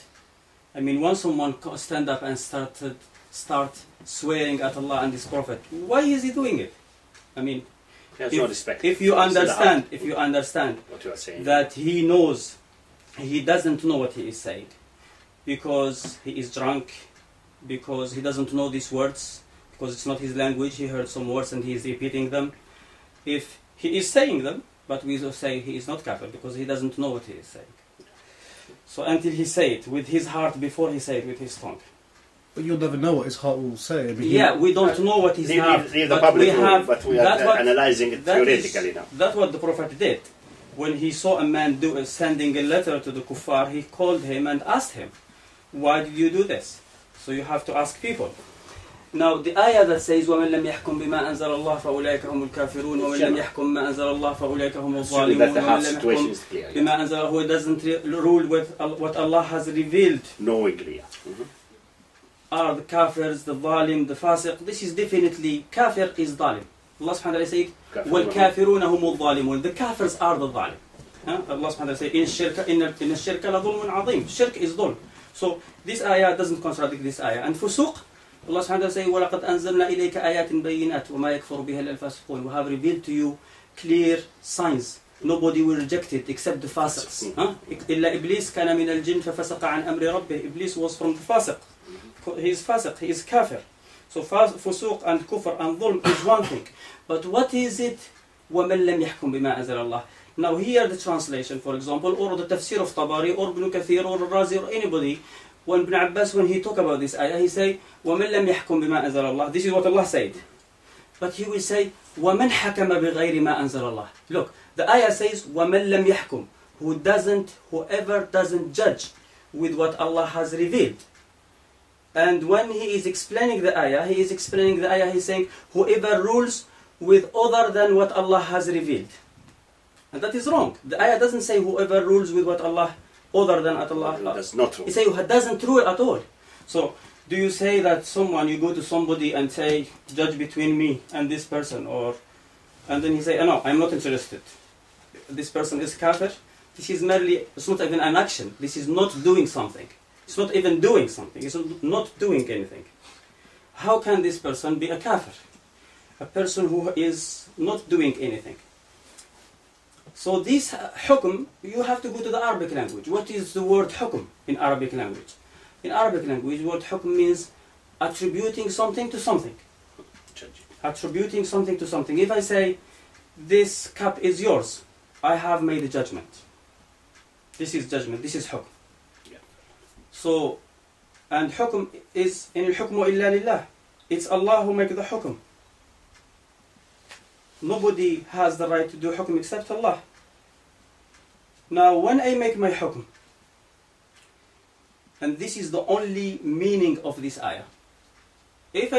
I mean, when someone stand up and start swearing at Allah and His Prophet, why is he doing it? I mean, if you understand what you are saying, that he knows, he doesn't know what he is saying, because he is drunk, because he doesn't know these words, because it's not his language, he heard some words and he is repeating them. If he is saying them, but we will say he is not kafir because he doesn't know what he is saying. So until he say it with his heart before he say it with his tongue. But you'll never know what his heart will say. I mean, we don't know what his heart. But we are analyzing it theoretically now. That's what the Prophet did. When he saw a man sending a letter to the kuffar, he called him and asked him, "Why did you do this?" So you have to ask people. Now the ayah that says وَمَنْ لَمْ يَحْكُمْ بِمَا أَنزَلَ اللَّهُ فَأُولَٰئِكَ هُمُ الْكَافِرُونَ وَمَنْ لَمْ يَحْكُمْ مَا أَنزَلَ اللَّهُ فَأُولَٰئِكَ هُمُ الظَّالِمُونَ وَمَنْ لَمْ يَحْكُمْ بِمَا أَنزَلَ, who doesn't rule with what Allah has revealed knowingly, are the kafirs, the zalim, the fasiq. This is definitely, kafir is zalim. Allah subhanahu wa ta'ala says وَالْكَافِرُونَ هُمُ الظَّالِمُونَ, the kafirs are the zalim. Allah subhanahu wa ta'ala says إِنَّ الشِّرْكَ لَظُلْمٌ عَظِيم, shirk is dhulm. So this ayah doesn't contradict this ayah. And fusuq, Allah subhanahu wa ta'ala says, وَلَقَدْ أَنزَلْنَا إِلَيْكَ آيَاتٍ بَيِّنَاتٍ وَمَا يَكْفُرُ بِهَا إِلَّا الْفَاسِقُونَ. We have revealed to you clear signs. Nobody will reject it except the fasiqs. إِلَّا إِبْلِيسَ كَانَ مِنَ الْجِنِّ فَفَسَقَ عَنْ أَمْرِ رَبِّهِ. Iblis was from the fasiq. He is fasiq, he is kafir. So fusuq and kufr and dhulm is one thing. But what is it? وَمَنْ لَمْ يَحْكُمْ بِمَا أَنزَلَ اللَّهُ. Now here the translation, for example, or the tafsir of Tabari, or Ibn Kathir, or Razi, or anybody, when Ibn Abbas, when he talk about this ayah, he say, وَمَنْ لَمْ يَحْكُمْ بِمَا أَنزَلَ اللَّهُ. This is what Allah said. But he will say, وَمَنْ حَكَمَ بِغَيْرِ مَا أَنزَلَ اللَّهُ. Look, the ayah says, وَمَنْ لَمْ يَحْكُمْ, whoever doesn't judge with what Allah has revealed. And when he is explaining the ayah, he's saying, whoever rules with other than what Allah has revealed. And that is wrong. The ayah doesn't say whoever rules with what Allah, other than at Allah. That's not true. He says who doesn't rule at all. So, do you say that you go to somebody and say, judge between me and this person, and then he say, no, I'm not interested. This person is kafir. This is merely, it's not even an action. This is not doing something. It's not even doing something. It's not doing anything. How can this person be a kafir? A person who is not doing anything. So this hukm, you have to go to the Arabic language. What is the word hukm in Arabic language? In Arabic language, word hukm means attributing something to something. Attributing something to something. If I say, this cup is yours, I have made a judgment. This is judgment, this is hukm. Yeah. So, and hukm is, in al-hukmu illa lillah. It's Allah who makes the hukm. Nobody has the right to do hukm except Allah. Now, when I make my hukm, and this is the only meaning of this ayah. If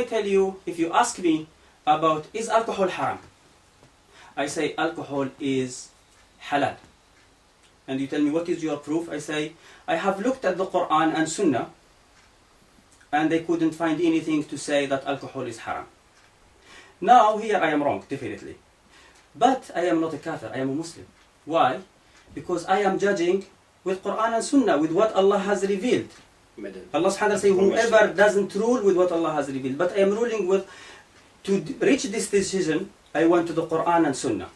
you ask me about, is alcohol haram? I say, alcohol is halal. And you tell me, what is your proof? I say, I have looked at the Quran and Sunnah, and they couldn't find anything to say that alcohol is haram. Now, here I am wrong, definitely. But I am not a kafir, I am a Muslim. Why? Because I am judging with Quran and Sunnah, with what Allah has revealed. Allah subhanahu wa ta'ala says, whoever doesn't rule with what Allah has revealed. But I am ruling with to reach this decision, I went to the Quran and Sunnah.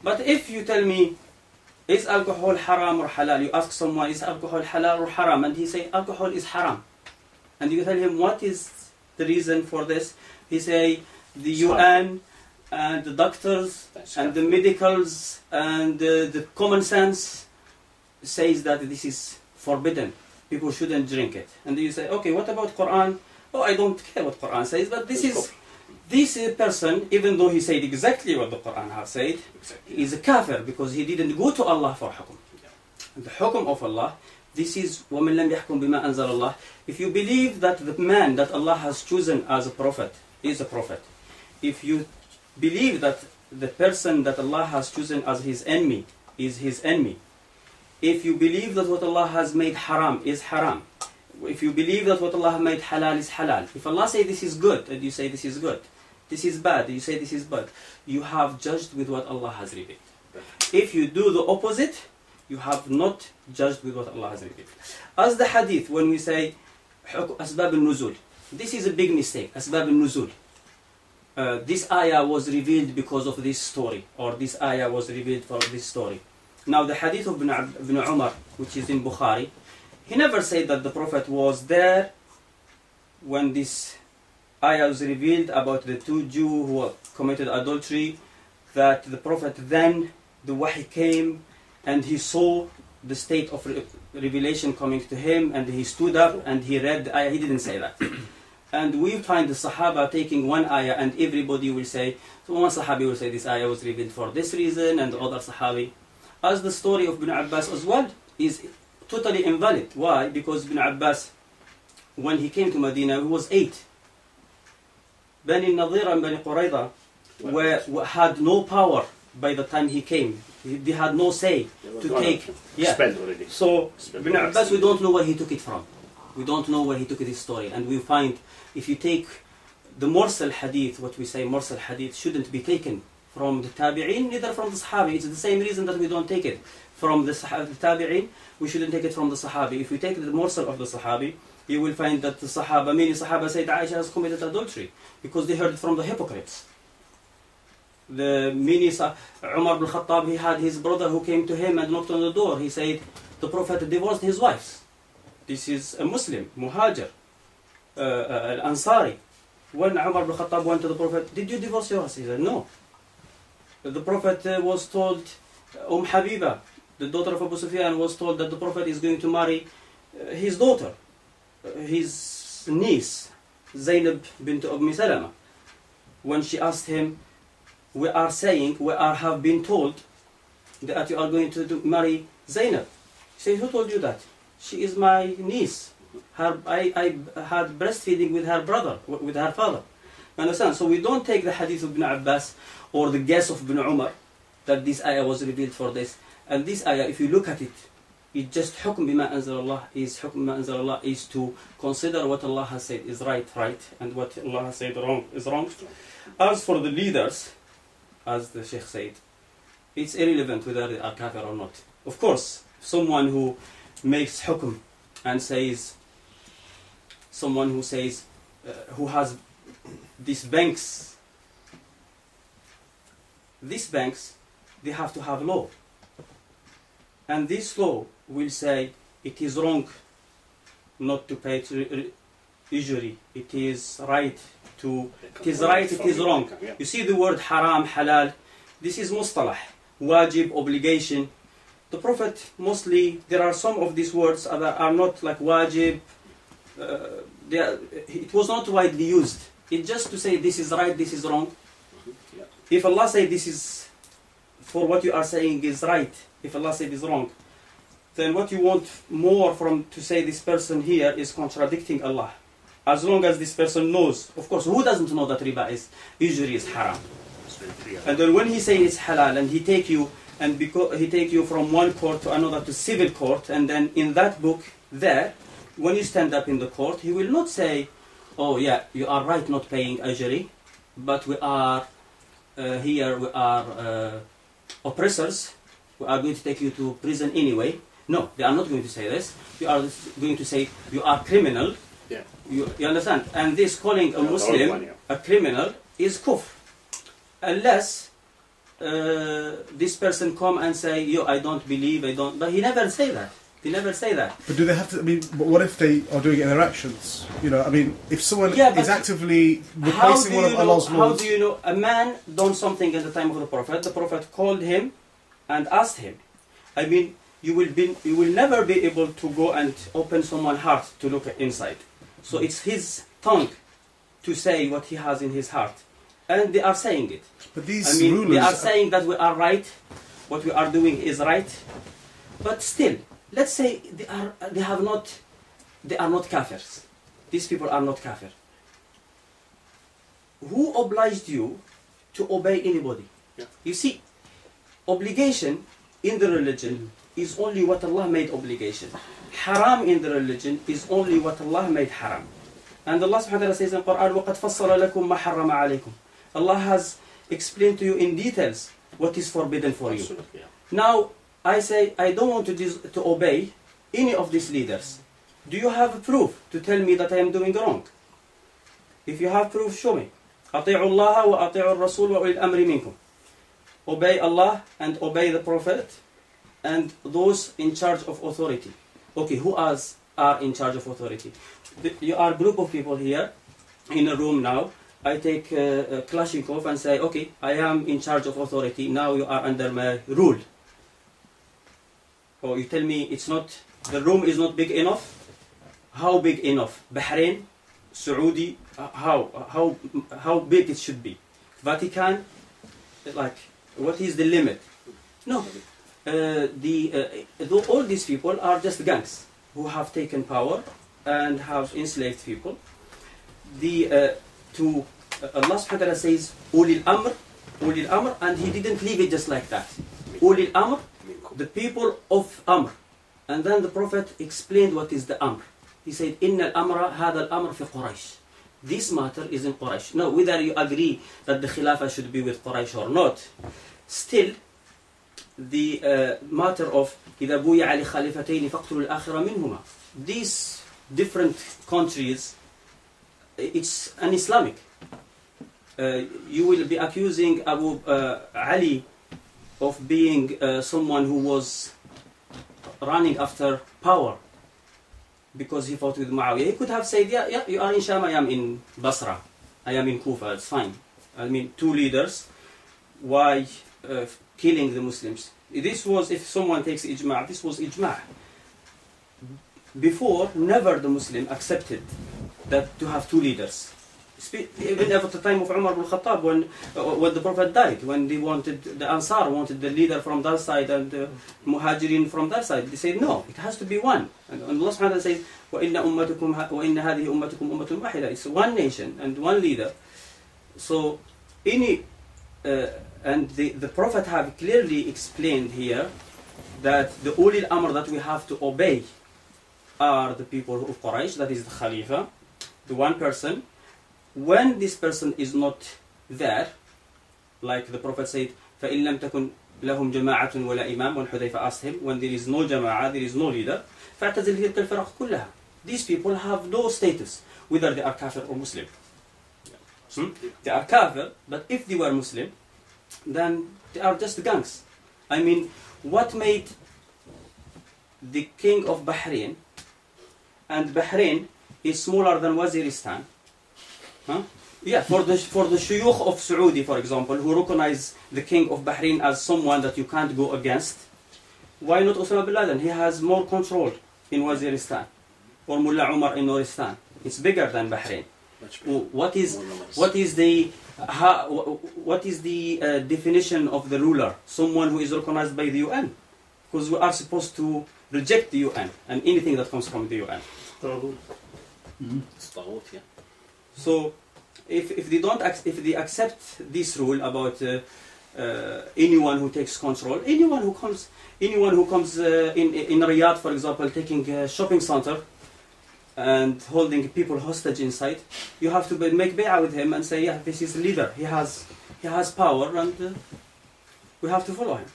But if you tell me, is alcohol haram or halal? You ask someone, is alcohol halal or haram? And he say, alcohol is haram. And you tell him, what is the reason for this? He say, the UN and the doctors and the medicals and the common sense says that this is forbidden. People shouldn't drink it. And you say, okay, what about Quran? Oh, I don't care what Quran says, but this person, even though he said exactly what the Quran has said, is a kafir because he didn't go to Allah for hukum. The hukum of Allah, this is وَمَنْ لَمْ يَحْكُمْ بِمَا أَنزَلَ اللَّهِ. If you believe that the man that Allah has chosen as a prophet is a prophet, if you believe that the person that Allah has chosen as his enemy is his enemy, if you believe that what Allah has made haram is haram, if you believe that what Allah made halal is halal, if Allah say this is good and you say this is good, this is bad, you say this is bad, you have judged with what Allah has revealed. If you do the opposite, you have not judged with what Allah has revealed. As the hadith, when we say asbab al-nuzul, this is a big mistake. Asbab al-nuzul, this ayah was revealed because of this story, or this ayah was revealed for this story. Now the hadith of Ibn Umar, which is in Bukhari, he never said that the Prophet was there when this ayah was revealed about the two Jews who committed adultery, that the Prophet then, the wahi came and he saw the state of revelation coming to him and he stood up and he read the ayah. He didn't say that. And we find the Sahaba taking one ayah and everybody will say, so one Sahabi will say this ayah was revealed for this reason, and the other Sahabi. As the story of Ibn Abbas as well is totally invalid. Why? Because Ibn Abbas, when he came to Medina, he was 8. Bani Nadir and Bani Qurayza had no power by the time he came. They had no say to take. Yeah. So Ibn Abbas, we don't know where he took it from. We don't know where he took this story. And we find, if you take the Mursal Hadith, what we say Mursal Hadith shouldn't be taken from the Tabi'in, neither from the Sahabi. It's the same reason that we don't take it from the Tabi'in. We shouldn't take it from the Sahabi. If we take the Mursal of the Sahabi, you will find that the Sahaba, many Sahaba said Aisha has committed adultery because they heard it from the hypocrites. The many Umar ibn Khattab, he had his brother who came to him and knocked on the door. He said, the Prophet divorced his wives. This is a Muslim, Muhajir, Al-Ansari. When Umar ibn Khattab went to the Prophet, did you divorce your wife? He said, no. The Prophet was told, Habiba, the daughter of Abu Sufyan, was told that the Prophet is going to marry his daughter, his niece, Zainab bint Salama. When she asked him, we have been told that you are going to marry Zainab. He said, who told you that? She is my niece. I had breastfeeding with her brother, with her father. You understand? So we don't take the hadith of Ibn Abbas or the guess of Ibn Umar that this ayah was revealed for this. And this ayah, if you look at it, it just hukm bima anzalallah is hukm bima anzalallah is to consider what Allah has said is right, and what Allah has said wrong is wrong. As for the leaders, as the Sheikh said, it's irrelevant whether they are kafir or not. Of course, someone who makes hukm and says, someone who says, who has these banks, they have to have law. And this law will say it is wrong not to pay usury. It is right to, it is right, it is wrong. You see the word haram, halal, this is mustalah, wajib, obligation. The Prophet mostly, there are some of these words that are not like wajib, it was not widely used. It's just to say this is right, this is wrong. If Allah say this is, for what you are saying is right, if Allah said is wrong, then what you want more from to say this person here is contradicting Allah. As long as this person knows, of course, who doesn't know that riba is usually is haram? And then when he says it's halal and he take you and because he take you from one court to another to civil court, and then in that book there, when you stand up in the court, he will not say, oh yeah, you are right not paying usury, but we are here, we are oppressors, we are going to take you to prison anyway. No, they are not going to say this. You are going to say you are criminal. Yeah. You understand? And this calling a Muslim a criminal is kufr. Unless this person come and say, yo, I don't believe, I don't... But he never say that. He never say that. But do they have to... I mean, but what if they are doing it in their actions? You know, I mean, if someone is actively replacing one of Allah's laws... How do you know? A man done something in the time of the Prophet called him and asked him. I mean, you will never be able to go and open someone's heart to look inside. So it's his tongue to say what he has in his heart. And they are saying it. But these rulers... They are saying that we are right, what we are doing is right. But still, let's say they are not kafirs. These people are not kafir. Who obliged you to obey anybody? Yeah. You see, obligation in the religion is only what Allah made obligation. Haram in the religion is only what Allah made haram. And Allah subhanahu wa ta'ala says in the Quran, وَقَدْ فَصَّلَ لَكُمْ مَا حَرَّمَ عَلَيْكُمْ. Allah has explained to you in details what is forbidden for you. Yeah. Now, I say, I don't want to obey any of these leaders. Do you have proof to tell me that I am doing wrong? If you have proof, show me. أطيعوا الله وأطيعوا الرسول وأولي الأمر منكم. Obey Allah and obey the Prophet and those in charge of authority. Okay, who are in charge of authority? You are a group of people here in a room now. I take Kalashnikov and say, okay, I am in charge of authority. Now you are under my rule. Or you tell me it's not, the room is not big enough. How big enough? Bahrain, Saudi, how big it should be? Vatican, like, what is the limit? No. All these people are just gangs who have taken power and have enslaved people. Allah subhanahu wa ta'ala says, Ulil Amr, and he didn't leave it just like that. Ulil Amr, the people of Amr. And then the Prophet explained what is the Amr. He said, Inna al-Amra hada al-Amr fi Quraysh. This matter is in Quraysh. Now, whether you agree that the Khilafah should be with Quraysh or not, still, the matter of إِذَا بُوِيَ عَلِ خَلِفَتَيْنِ فَقْتُلُوا الْآخِرَ مِنْهُمَا. These different countries, it's un-Islamic. You will be accusing Abu Ali of being someone who was running after power because he fought with Muawiyah. He could have said, yeah, you are in Sham, I am in Basra, I am in Kufa, it's fine. I mean, two leaders, why killing the Muslims? This was, if someone takes ijma', this was ijma'. Before, never the Muslim accepted that to have two leaders. Even at the time of Umar ibn Khattab, when the Prophet died, when they wanted, the Ansar wanted the leader from that side and the Muhajirin from that side, they said no, it has to be one. And Allah subhanahu wa ta'ala says, وَإِنَّ هَذِهِ أُمَّتُكُمْ أُمَّةٌ وَاحِدَةٌ. It's one nation and one leader. So, and the Prophet have clearly explained here that the Ulil Amr that we have to obey are the people of Quraysh, that is the Khalifa, the one person. When this person is not there, like the Prophet said, فَإِن لَمْ تَكُنْ لَهُمْ جَمَاعَةٌ وَلَا إِمَامٌ, when Hudayfa asked him, when there is no jama'ah, there is no leader, فَاعْتَزِلْ تِلْكَ الْفِرَقَ كُلَّهَا. These people have no status, whether they are kafir or Muslim. They are kafir, but if they were Muslim, then they are just gangs. I mean, what made the king of Bahrain, and Bahrain is smaller than Waziristan, yeah, for the shuyukh of Saudi, for example, who recognize the king of Bahrain as someone that you can't go against, why not Osama bin Laden? He has more control in Waziristan, or Mullah Umar in Nuristan. It's bigger than Bahrain. What is the definition of the ruler? Someone who is recognized by the UN, because we are supposed to reject the UN and anything that comes from the UN. So, if they accept this rule about anyone who takes control, anyone who comes in Riyadh, for example, taking a shopping center and holding people hostage inside, you have to make bay'ah with him and say, yeah, this is the leader. He has power, and we have to follow him.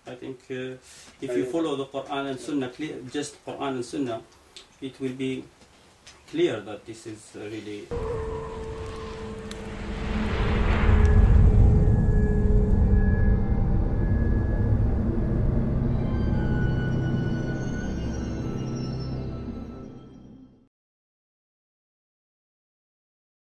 I think if you follow the Quran and Sunnah, just Quran and Sunnah, it will be clear that this is really